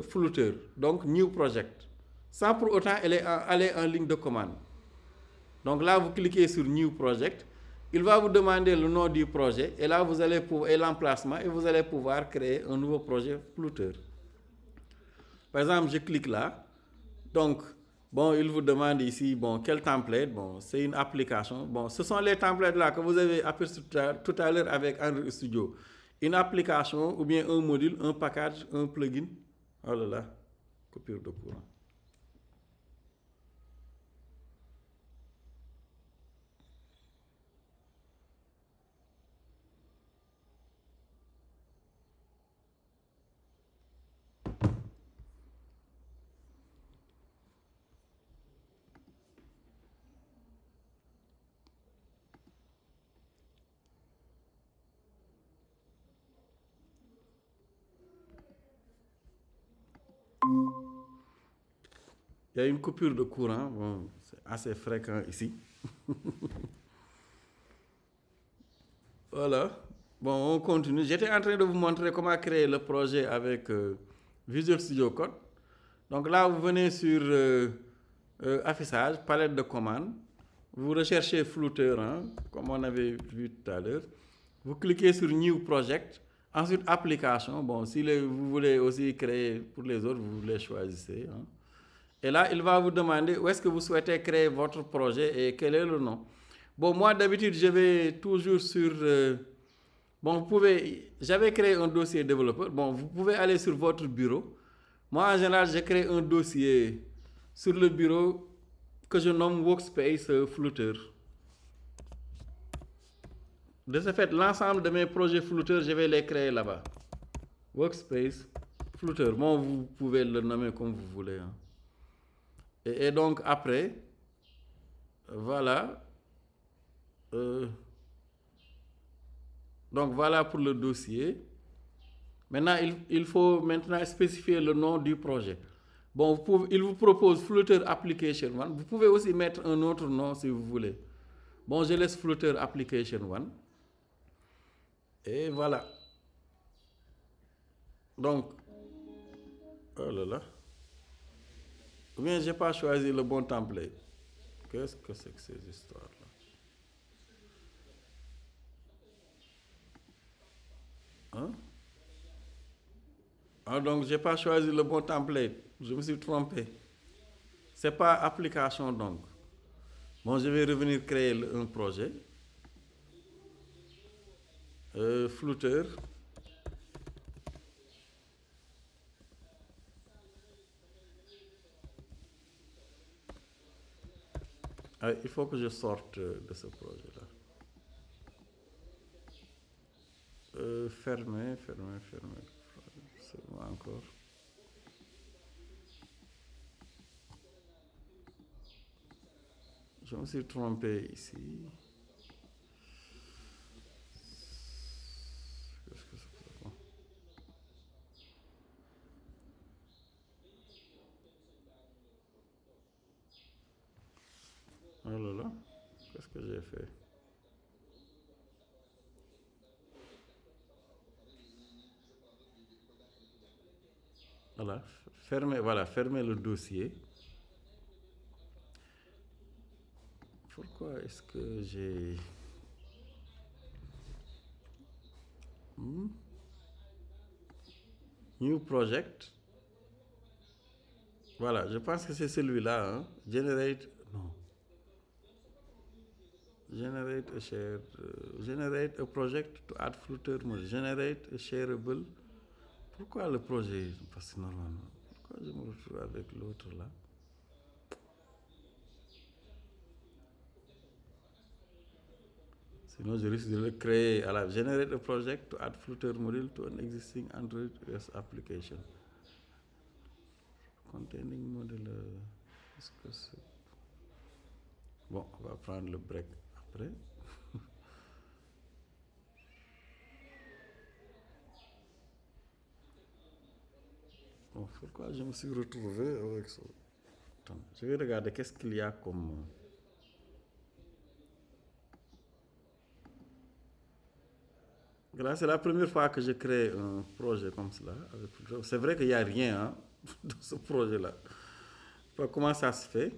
Flutter. Donc, New Project. Sans pour autant aller en ligne de commande. Donc là, vous cliquez sur New Project. Il va vous demander le nom du projet. Et là, vous allez et l'emplacement. Et vous allez pouvoir créer un nouveau projet Flutter. Par exemple, je clique là. Donc, bon, il vous demande ici, bon, quel template. Bon, c'est une application. Bon, ce sont les templates là que vous avez aperçus tout à l'heure avec Android Studio. Une application ou bien un module, un package, un plugin. Oh là là, coupure de courant. Il y a une coupure de courant, bon, c'est assez fréquent ici. Voilà. Bon, on continue. J'étais en train de vous montrer comment créer le projet avec Visual Studio Code. Donc là, vous venez sur affichage, palette de commandes. vous recherchez Flutter, hein, comme on avait vu tout à l'heure. Vous cliquez sur New Project. Ensuite, Application. Bon, si vous voulez aussi créer pour les autres, vous les choisissez. Hein. Et là, il va vous demander où est-ce que vous souhaitez créer votre projet et quel est le nom. Bon, moi, d'habitude, je vais toujours sur... bon, j'avais créé un dossier développeur. Bon, vous pouvez aller sur votre bureau. Moi, en général, j'ai créé un dossier sur le bureau que je nomme Workspace Flutter. De ce fait, l'ensemble de mes projets Flutter, je vais les créer là-bas. Workspace Flutter. Bon, vous pouvez le nommer comme vous voulez. Hein. Et donc, après, voilà. Donc, voilà pour le dossier. Maintenant, il faut maintenant spécifier le nom du projet. Bon, il vous propose Flutter Application 1. Vous pouvez aussi mettre un autre nom si vous voulez. Bon, je laisse Flutter Application 1. Et voilà. Donc, oh là là. Ou bien, je n'ai pas choisi le bon template. Qu'est-ce que c'est que ces histoires-là? Hein? Ah, donc, je n'ai pas choisi le bon template. Je me suis trompé. Ce n'est pas application, donc. Bon, je vais revenir créer un projet. Flutter. Ah, il faut que je sorte de ce projet-là. Fermer. C'est moi encore. Je me suis trompé ici. Qu'est-ce que c'est que ça? Oh là là, qu'est-ce que j'ai fait? Voilà, fermez le dossier. Pourquoi est-ce que j'ai... New Project. Voilà, je pense que c'est celui-là. Hein? Generate... Non. Generate a shared... generate a project to add Flutter mode. Generate a shareable... Pourquoi le projet? Parce que normalement... Pourquoi je me retrouve avec l'autre là? Sinon, je risque de le créer à la Generate a project to add Flutter module to an existing Android OS application. Containing module. Est-ce que c'est... Bon, on va prendre le break après. Bon, pourquoi je me suis retrouvé avec ça? Attends, je vais regarder qu'est-ce qu'il y a comme... Là, c'est la première fois que je crée un projet comme cela. C'est vrai qu'il n'y a rien hein, dans ce projet-là. Je ne sais pas comment ça se fait.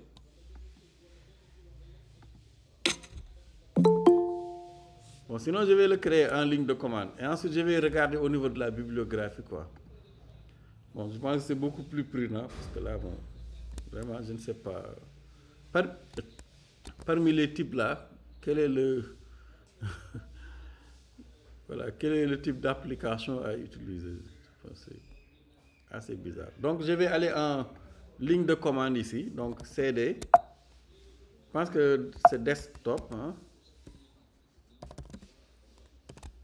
Bon, sinon, je vais le créer en ligne de commande. Et ensuite, je vais regarder au niveau de la bibliographie, quoi. Bon, je pense que c'est beaucoup plus prudent, parce que là, bon, vraiment, je ne sais pas. Parmi les types là, quel est le... Voilà, quel est le type d'application à utiliser? C'est assez bizarre. Donc, je vais aller en ligne de commande ici. Donc, CD. Je pense que c'est desktop. Hein.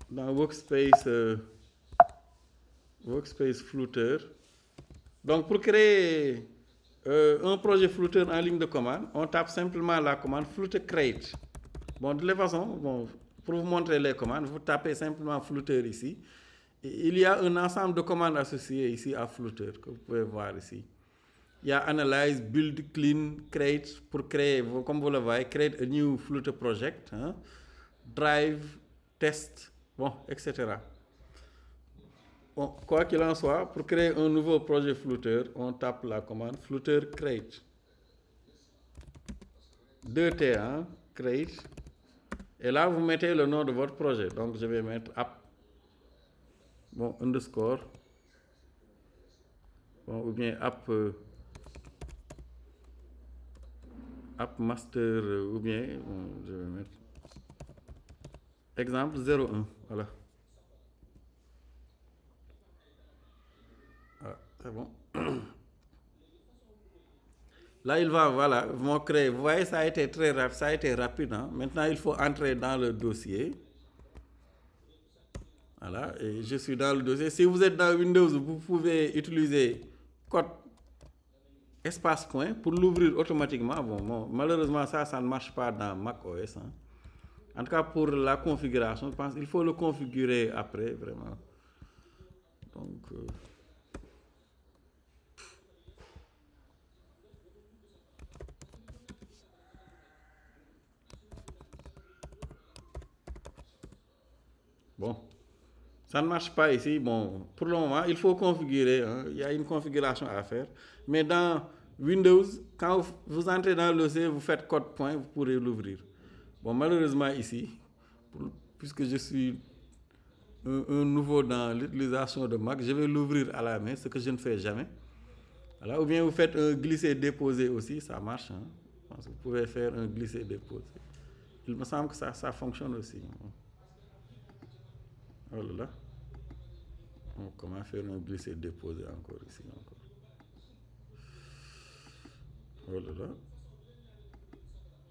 Dans Workspace Flutter. Donc, pour créer un projet Flutter en ligne de commande, on tape simplement la commande Flutter Create. Bon, de toute façon, bon, pour vous montrer les commandes, vous tapez simplement Flutter ici. Et il y a un ensemble de commandes associées ici à Flutter, que vous pouvez voir ici. Il y a Analyze, Build, Clean, Create, pour créer, comme vous le voyez, Create a new Flutter project, hein, Drive, Test, bon, etc. Bon, quoi qu'il en soit, pour créer un nouveau projet Flutter, on tape la commande Flutter Create. 2T, hein, create. Et là, vous mettez le nom de votre projet. Donc, je vais mettre app, bon, underscore, bon, ou bien app, app master, ou bien, bon, je vais mettre exemple 01. Voilà. Ah, c'est bon. Là, il va, voilà, vont créer. Vous voyez, ça a été très rapide, ça a été rapide. Hein? Maintenant, il faut entrer dans le dossier. Voilà, et je suis dans le dossier. Si vous êtes dans Windows, vous pouvez utiliser code espace point pour l'ouvrir automatiquement. Bon, malheureusement, ça ne marche pas dans macOS. Hein? En tout cas, pour la configuration, je pense qu'il faut le configurer après, vraiment. Donc... Bon, ça ne marche pas ici. Bon, pour le moment, il faut configurer. Hein. Il y a une configuration à faire. Mais dans Windows, quand vous entrez dans le dossier, vous faites code point, vous pourrez l'ouvrir. Bon, malheureusement ici, puisque je suis un nouveau dans l'utilisation de Mac, je vais l'ouvrir à la main, ce que je ne fais jamais. Voilà. Ou bien vous faites un glisser-déposer aussi, ça marche. Hein. Vous pouvez faire un glisser-déposer. Il me semble que ça fonctionne aussi. Oh là là. Oh, comment faire un glisser-déposer encore ici encore. Oh là là.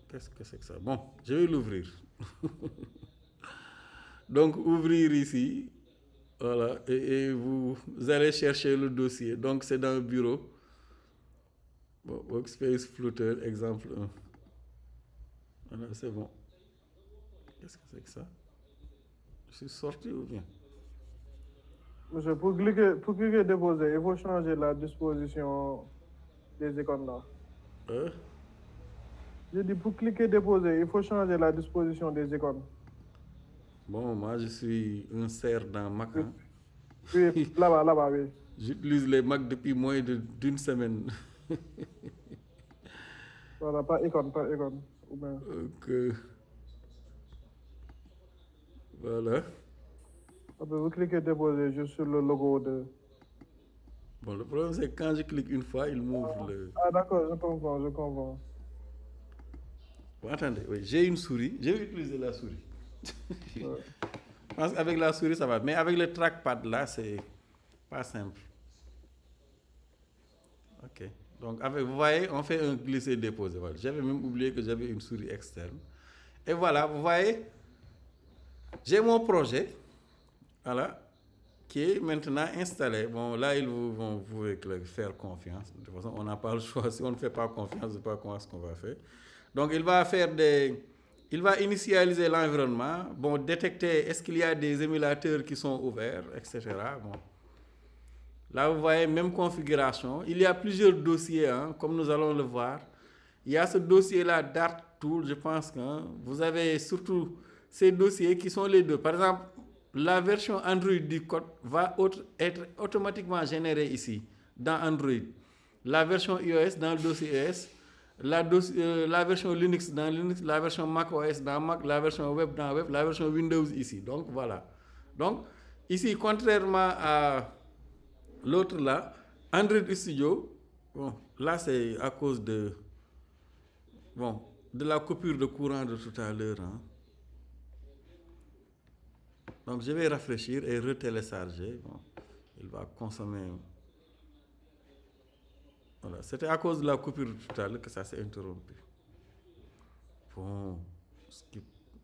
Qu'est-ce que c'est que ça? Bon, je vais l'ouvrir. Donc, ouvrir ici. Voilà. Et vous allez chercher le dossier. Donc, c'est dans le bureau. Bon, Workspace Flutter, exemple 1. Voilà, c'est bon. Qu'est-ce que c'est que ça? Je suis sorti ou bien? Monsieur, pour cliquer déposer, il faut changer la disposition des icônes là. J'ai dit pour cliquer déposer, il faut changer la disposition des icônes. Bon, moi je suis un cerf dans Mac. Hein? Oui, là-bas, oui. J'utilise les Mac depuis moins d'une semaine. Voilà, pas icône. Ok. Voilà. Après, vous cliquez déposer juste sur le logo de... Bon, le problème c'est que quand je clique une fois, il m'ouvre le... Ah d'accord, je comprends. Bon, attendez, oui, j'ai une souris. Je vais utiliser la souris. Ouais. Je pense qu'avec la souris, ça va. Mais avec le trackpad, là, c'est pas simple. Ok. Donc, vous voyez, on fait un glisser-déposer. Voilà. J'avais même oublié que j'avais une souris externe. Et voilà, vous voyez, j'ai mon projet, voilà, qui est maintenant installé. Bon, là, vous pouvez faire confiance. De toute façon, on n'a pas le choix. Si on ne fait pas confiance, je ne sais pas comment est-ce qu'on va faire. Donc, il va initialiser l'environnement, bon, détecter est-ce qu'il y a des émulateurs qui sont ouverts, etc. Bon. Là, vous voyez, même configuration. Il y a plusieurs dossiers, hein, comme nous allons le voir. Il y a ce dossier-là, Dart Tool, je pense que hein, vous avez surtout ces dossiers qui sont les deux. Par exemple, la version Android du code va être automatiquement générée ici, dans Android. La version iOS dans le dossier iOS. La version Linux dans Linux, la version macOS dans Mac, la version web dans web, la version Windows ici. Donc voilà. Donc ici, contrairement à l'autre là, Android Studio, bon, là c'est à cause de la coupure de courant de tout à l'heure. Hein. Donc je vais rafraîchir et retélécharger. Bon, il va consommer. Voilà, c'était à cause de la coupure tout à l'heure que ça s'est interrompu. Bon, skip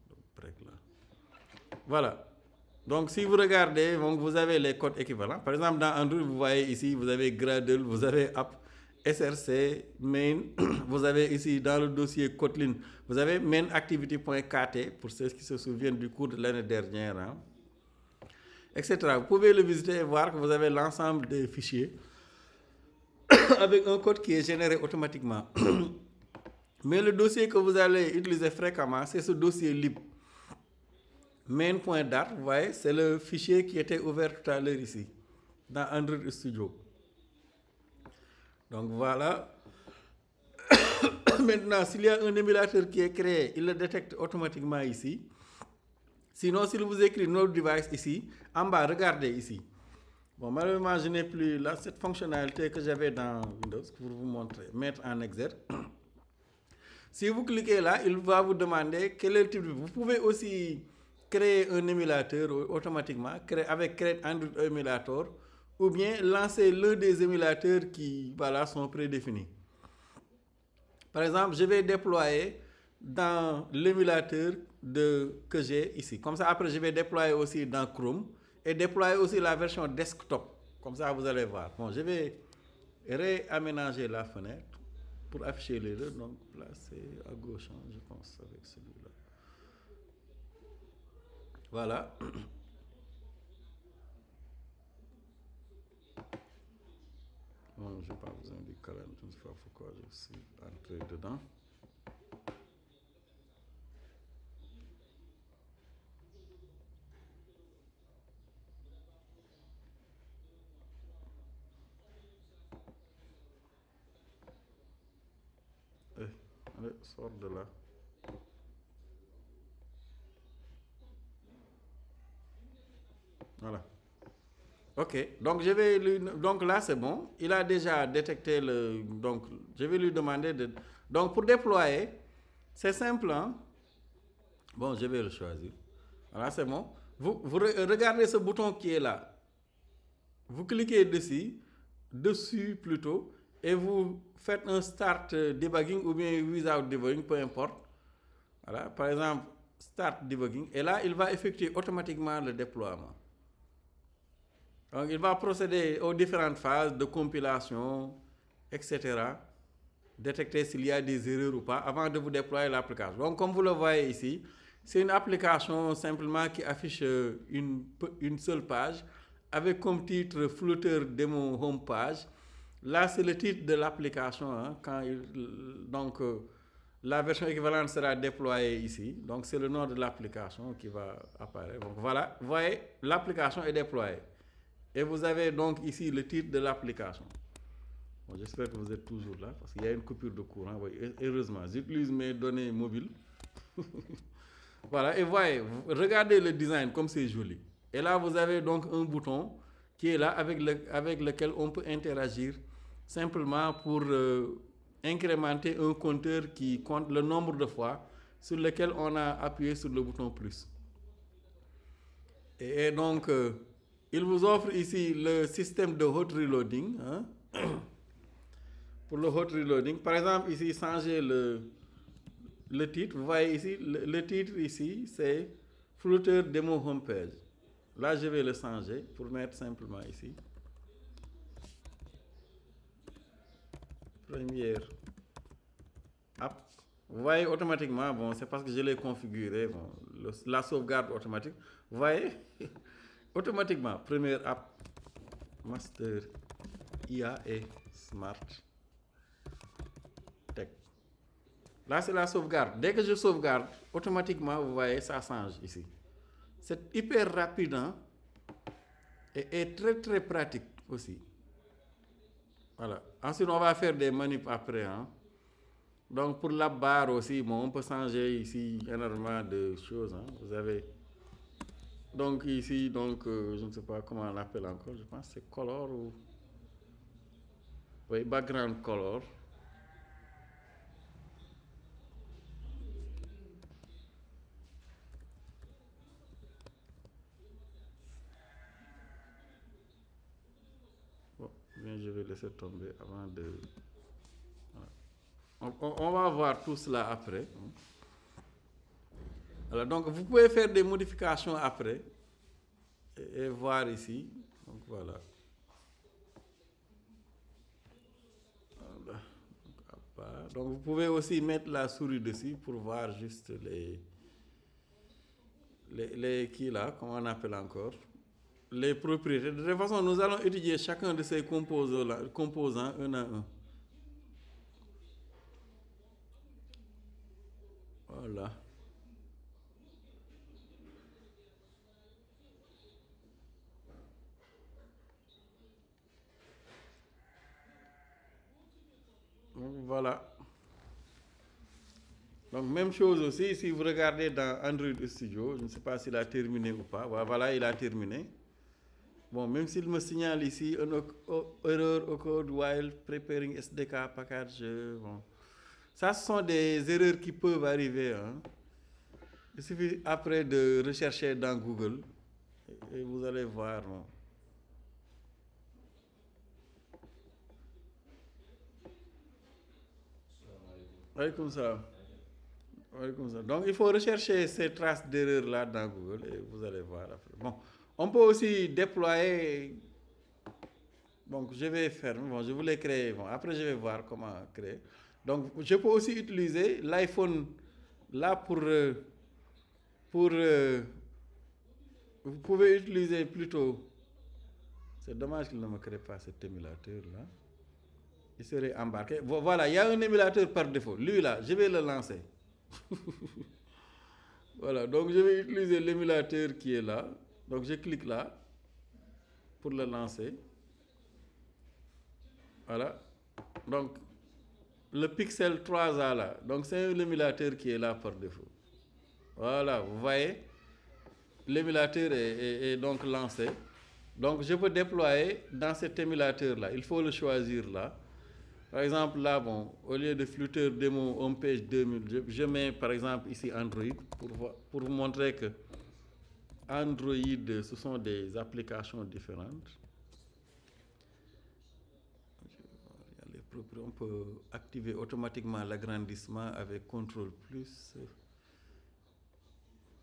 le break là. Voilà. Donc, si vous regardez, donc, vous avez les codes équivalents. Par exemple, dans Android, vous voyez ici, vous avez Gradle, vous avez app, src, main. Vous avez ici, dans le dossier Kotlin, vous avez mainActivity.kt, pour ceux qui se souviennent du cours de l'année dernière, hein, etc. Vous pouvez le visiter et voir que vous avez l'ensemble des fichiers avec un code qui est généré automatiquement. Mais le dossier que vous allez utiliser fréquemment, c'est ce dossier lib. Main.dart, vous voyez, c'est le fichier qui était ouvert tout à l'heure ici, dans Android Studio. Donc voilà. Maintenant, s'il y a un émulateur qui est créé, il le détecte automatiquement ici. Sinon, s'il vous écrit no device ici, en bas, regardez ici. Bon, malheureusement, je n'ai plus là cette fonctionnalité que j'avais dans Windows pour vous montrer, mettre en exergue. Si vous cliquez là, il va vous demander quel est le type de... Vous pouvez aussi créer un émulateur automatiquement avec Create Android Emulator ou bien lancer l'un des émulateurs qui voilà, sont prédéfinis. Par exemple, je vais déployer dans l'émulateur que j'ai ici. Comme ça, après, je vais déployer aussi dans Chrome et déployer aussi la version desktop. Comme ça, vous allez voir. Bon, je vais réaménager la fenêtre pour afficher les deux. Donc, placer à gauche, hein, je pense, avec celui-là. Voilà. Bon, je n'ai pas besoin du calendrier, je ne sais pas pourquoi je suis entré dedans. Allez, sors de là. Voilà. Ok, donc donc là c'est bon. Il a déjà détecté le. Donc je vais lui demander de. Donc pour déployer, c'est simple. Hein? Bon, je vais le choisir. Voilà, c'est bon. Vous regardez ce bouton qui est là. Vous cliquez dessus plutôt, et vous faites un start debugging ou bien without debugging, peu importe. Voilà, par exemple, start debugging. Et là, il va effectuer automatiquement le déploiement. Donc, il va procéder aux différentes phases de compilation, etc. Détecter s'il y a des erreurs ou pas avant de vous déployer l'application. Donc, comme vous le voyez ici, c'est une application simplement qui affiche une seule page avec comme titre Flutter Demo Home Page. Là, c'est le titre de l'application. Hein, donc, la version équivalente sera déployée ici. Donc, c'est le nom de l'application qui va apparaître. Donc, voilà, vous voyez, l'application est déployée. Et vous avez donc ici le titre de l'application. Bon, j'espère que vous êtes toujours là parce qu'il y a une coupure de courant. Oui, heureusement, j'utilise mes données mobiles. Voilà, et voyez, regardez le design comme c'est joli. Et là, vous avez donc un bouton qui est là avec lequel on peut interagir simplement pour incrémenter un compteur qui compte le nombre de fois sur lequel on a appuyé sur le bouton plus. Et donc, il vous offre ici le système de hot reloading. Hein? Pour le hot reloading, par exemple, ici, changer le titre. Vous voyez ici, le titre ici, c'est Flutter Demo Homepage. Là, je vais le changer pour mettre simplement ici. Première app. Vous voyez automatiquement, bon, c'est parce que je l'ai configuré, bon, la sauvegarde automatique. Vous voyez, automatiquement, première app, Master IA et Smart Tech. Là, c'est la sauvegarde. Dès que je sauvegarde, automatiquement, vous voyez, ça change ici. C'est hyper rapide, hein, et très, très pratique aussi. Voilà. Ensuite, on va faire des manips après. Hein. Donc, pour la barre aussi, bon, on peut changer ici énormément de choses. Hein. Vous avez... Donc, ici, donc, je ne sais pas comment on l'appelle encore. Je pense que c'est color ou... Oui, background color. Bon, bien, je vais laisser tomber avant de... Voilà. On va voir tout cela après. Alors, donc, vous pouvez faire des modifications après et voir ici. Donc, voilà. Voilà. Donc, vous pouvez aussi mettre la souris dessus pour voir juste qui là, comment on appelle encore, les propriétés. De toute façon, nous allons étudier chacun de ces composants un à un. Voilà. Donc, voilà. Donc, même chose aussi, si vous regardez dans Android Studio, je ne sais pas s'il a terminé ou pas. Voilà, il a terminé. Bon, même s'il me signale ici une erreur au code while preparing SDK package. Bon. Ça, ce sont des erreurs qui peuvent arriver. Hein. Il suffit après de rechercher dans Google et vous allez voir. Bon. Comme ça. Donc, il faut rechercher ces traces d'erreur-là dans Google et vous allez voir après. Bon, on peut aussi déployer. Donc, je vais faire. Bon, je voulais créer. Bon, après, je vais voir comment créer. Donc, je peux aussi utiliser l'iPhone là pour vous pouvez utiliser plutôt. C'est dommage qu'il ne me crée pas cet émulateur-là. Il serait embarqué. Voilà, il y a un émulateur par défaut. Lui là, je vais le lancer. Voilà, donc je vais utiliser l'émulateur qui est là. Donc je clique là pour le lancer. Voilà. Donc le Pixel 3a là. Donc c'est l'émulateur qui est là par défaut. Voilà, vous voyez, l'émulateur est donc lancé. Donc je peux déployer dans cet émulateur là. Il faut le choisir là. Par exemple, là, bon, au lieu de Flutter Demo Homepage 2000, je mets par exemple ici Android pour vous montrer que Android, ce sont des applications différentes. On peut activer automatiquement l'agrandissement avec CTRL+,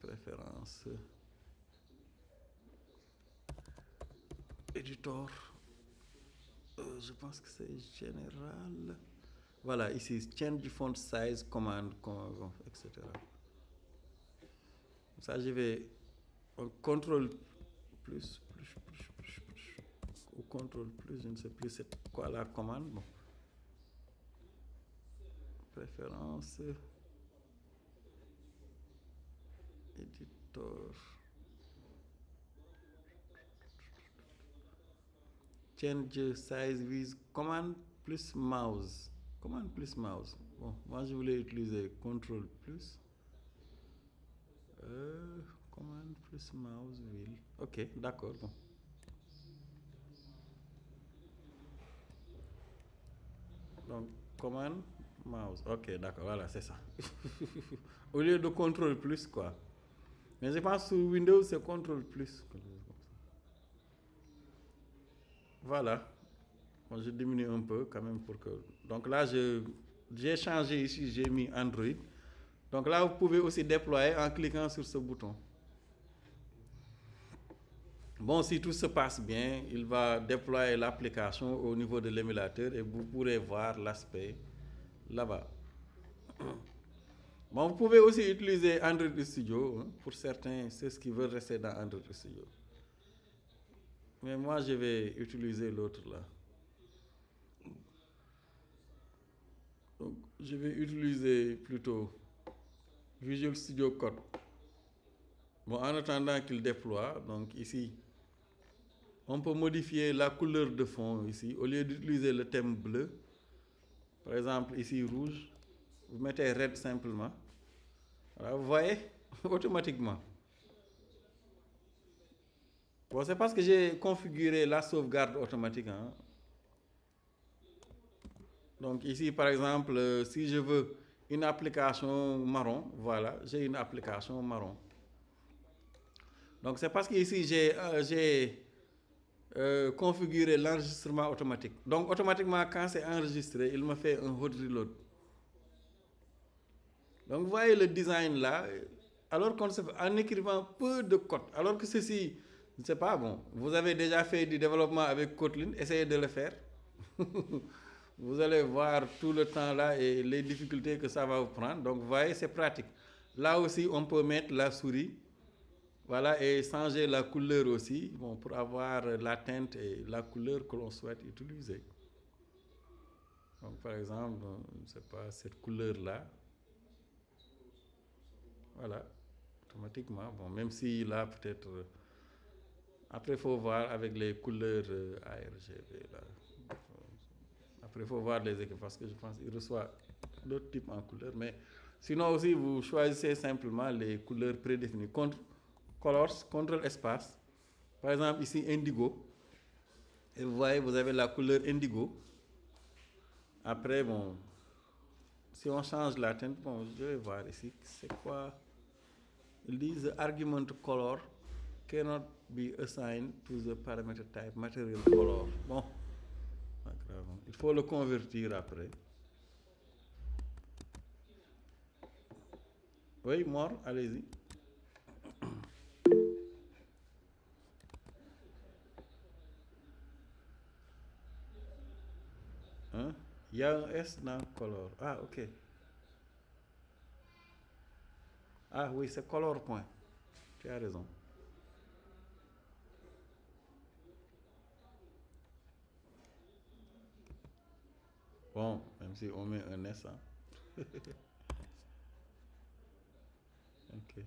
préférences, éditeur. Je pense que c'est général. Voilà, ici, change font size, command, etc. Ça, je vais CTRL ou CTRL+, je ne sais plus c'est quoi la commande. Bon. Préférence, éditeur. Change size with command plus mouse. Command plus mouse. Bon, moi je voulais utiliser contrôle plus. Command plus mouse will. Ok, d'accord. Bon. Donc, command mouse. Ok, d'accord. Voilà, c'est ça. Au lieu de contrôle plus, quoi. Mais je pense que sur Windows, c'est contrôle plus. Voilà. Bon, je diminue un peu quand même pour que... Donc là, j'ai changé ici, j'ai mis Android. Donc là, vous pouvez aussi déployer en cliquant sur ce bouton. Bon, si tout se passe bien, il va déployer l'application au niveau de l'émulateur et vous pourrez voir l'aspect là-bas. Bon, vous pouvez aussi utiliser Android Studio, hein, pour certains, c'est ce qui veulent rester dans Android Studio. Mais moi, je vais utiliser l'autre là. Donc, je vais utiliser plutôt Visual Studio Code. Bon, en attendant qu'il déploie, donc ici, on peut modifier la couleur de fond ici. Au lieu d'utiliser le thème bleu, par exemple ici rouge, vous mettez red simplement. Voilà, vous voyez, automatiquement. Bon, c'est parce que j'ai configuré la sauvegarde automatique. Hein. Donc ici, par exemple, si je veux une application marron, voilà, j'ai une application marron. Donc c'est parce que ici, j'ai configuré l'enregistrement automatique. Donc automatiquement, quand c'est enregistré, il me fait un hot reload. Donc vous voyez le design là, alors qu'on se fait en écrivant peu de code, alors que ceci, je ne sais pas, bon, vous avez déjà fait du développement avec Kotlin, essayez de le faire. Vous allez voir tout le temps là et les difficultés que ça va vous prendre. Donc vous voyez, c'est pratique. Là aussi, on peut mettre la souris. Voilà, et changer la couleur aussi, bon, pour avoir la teinte et la couleur que l'on souhaite utiliser. Donc, par exemple, je ne sais pas, cette couleur-là, voilà, automatiquement, bon, même si là, peut-être, après, il faut voir avec les couleurs ARGB, là. Après, il faut voir les équipes, parce que je pense qu'il reçoit d'autres types en couleur. Mais sinon aussi, vous choisissez simplement les couleurs prédéfinies. Colors, contrôle espace. Par exemple, ici, indigo. Et vous voyez, vous avez la couleur indigo. Après, bon, si on change la teinte, bon, je vais voir ici, c'est quoi? Ils disent the argument color cannot be assigned to the parameter type material color. Bon, pas grave. Il faut le convertir après. Oui, Mor, allez-y. Hein? Il y a un S dans color. Ah, ok. Ah oui, c'est color point. Tu as raison. Bon, même si on met un S. Hein. Ok.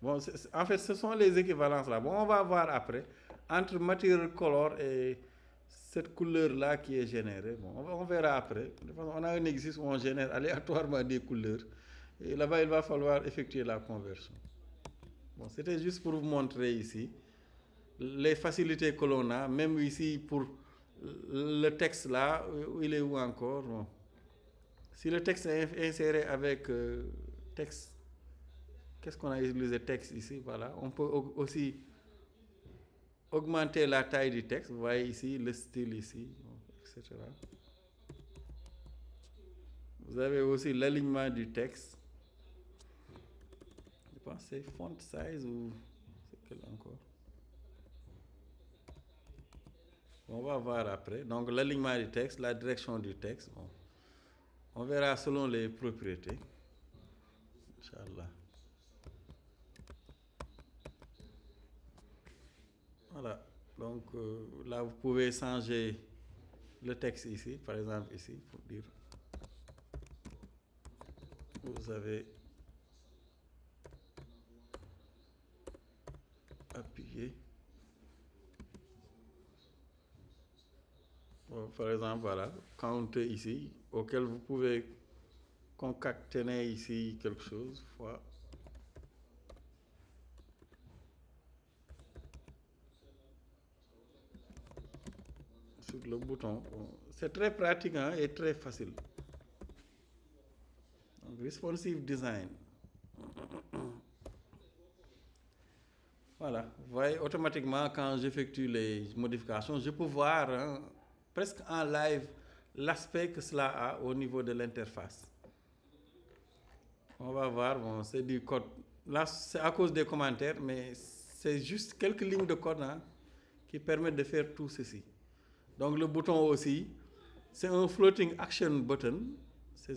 Bon, en fait, ce sont les équivalences là. Bon, on va voir après. Entre material color et cette couleur-là qui est générée, bon, on verra après. On a un exercice où on génère aléatoirement des couleurs. Et là-bas, il va falloir effectuer la conversion. Bon, c'était juste pour vous montrer ici les facilités que l'on a, même ici pour le texte là, où il est où encore. Bon. Si le texte est inséré avec texte, qu'est-ce qu'on a utilisé texte ici? Voilà, on peut aussi augmenter la taille du texte. Vous voyez ici le style ici, etc. Vous avez aussi l'alignement du texte. Je pense que c'est font size ou c'est quel encore? On va voir après. Donc l'alignement du texte, la direction du texte. Bon. On verra selon les propriétés. Inch'Allah. Voilà. Donc là, vous pouvez changer le texte ici, par exemple ici, pour dire. Vous avez appuyé. Bon, par exemple, voilà, count ici, auquel vous pouvez concaténer ici quelque chose, fois. Sur le bouton. Bon, c'est très pratique hein, et très facile. Donc, responsive design. Voilà, vous voyez, automatiquement, quand j'effectue les modifications, je peux voir hein, presque en live l'aspect que cela a au niveau de l'interface. On va voir, bon, c'est du code. Là, c'est à cause des commentaires, mais c'est juste quelques lignes de code hein, qui permettent de faire tout ceci. Donc le bouton aussi, c'est un floating action button. Ce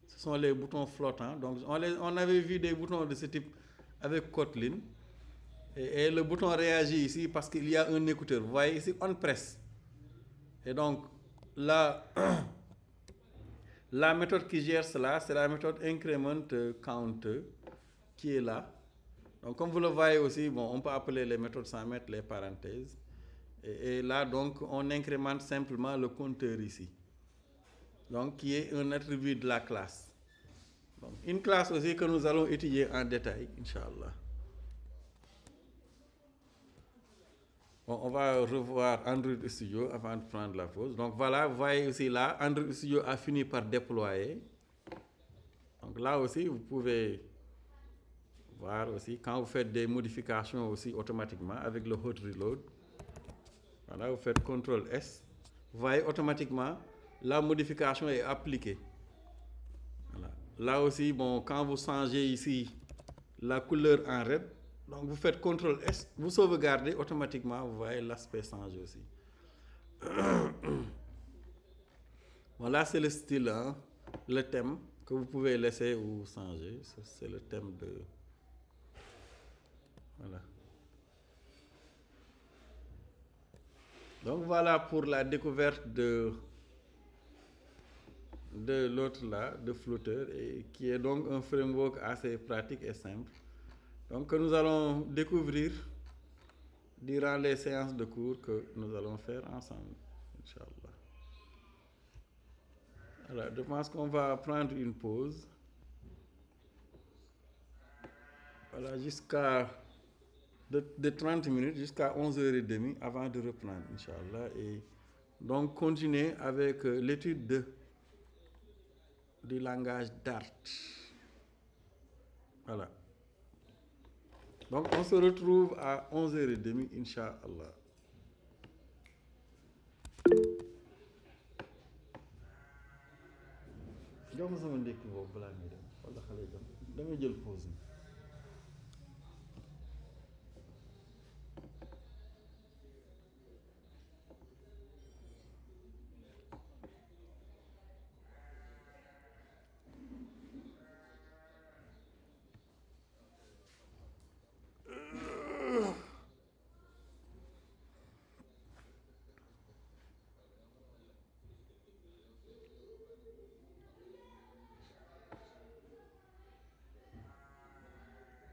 sont les boutons flottants. Donc on avait vu des boutons de ce type avec Kotlin. Et le bouton réagit ici parce qu'il y a un écouteur. Vous voyez ici, on presse. Et donc là, la méthode qui gère cela, c'est la méthode increment count qui est là. Donc comme vous le voyez aussi, bon, on peut appeler les méthodes sans mettre les parenthèses. Et là, donc, on incrémente simplement le compteur ici. Donc, qui est un attribut de la classe. Donc, une classe aussi que nous allons étudier en détail, Inch'Allah. Bon, on va revoir Android Studio avant de prendre la pause. Donc, voilà, vous voyez aussi là, Android Studio a fini par déployer. Donc, là aussi, vous pouvez voir aussi, quand vous faites des modifications aussi automatiquement avec le hot reload. Voilà, vous faites CTRL S. Vous voyez automatiquement, la modification est appliquée. Voilà. Là aussi, bon, quand vous changez ici la couleur en red, donc vous faites CTRL S, vous sauvegardez automatiquement, vous voyez l'aspect change aussi. Voilà, c'est le style, hein, le thème que vous pouvez laisser ou changer. C'est le thème de... Voilà. Donc voilà pour la découverte de l'autre là, de Flutter, et qui est donc un framework assez pratique et simple. Donc que nous allons découvrir durant les séances de cours que nous allons faire ensemble, Inch'Allah. Voilà, je pense qu'on va prendre une pause. Voilà, jusqu'à de 30 minutes jusqu'à 11h30 avant de reprendre, Inch'Allah. Et donc, continuer avec l'étude du langage Dart. Voilà. Donc, on se retrouve à 11h30, Inch'Allah. jox ma sama ndékki boobu balaa ngay dem wala xale jox damay jël pause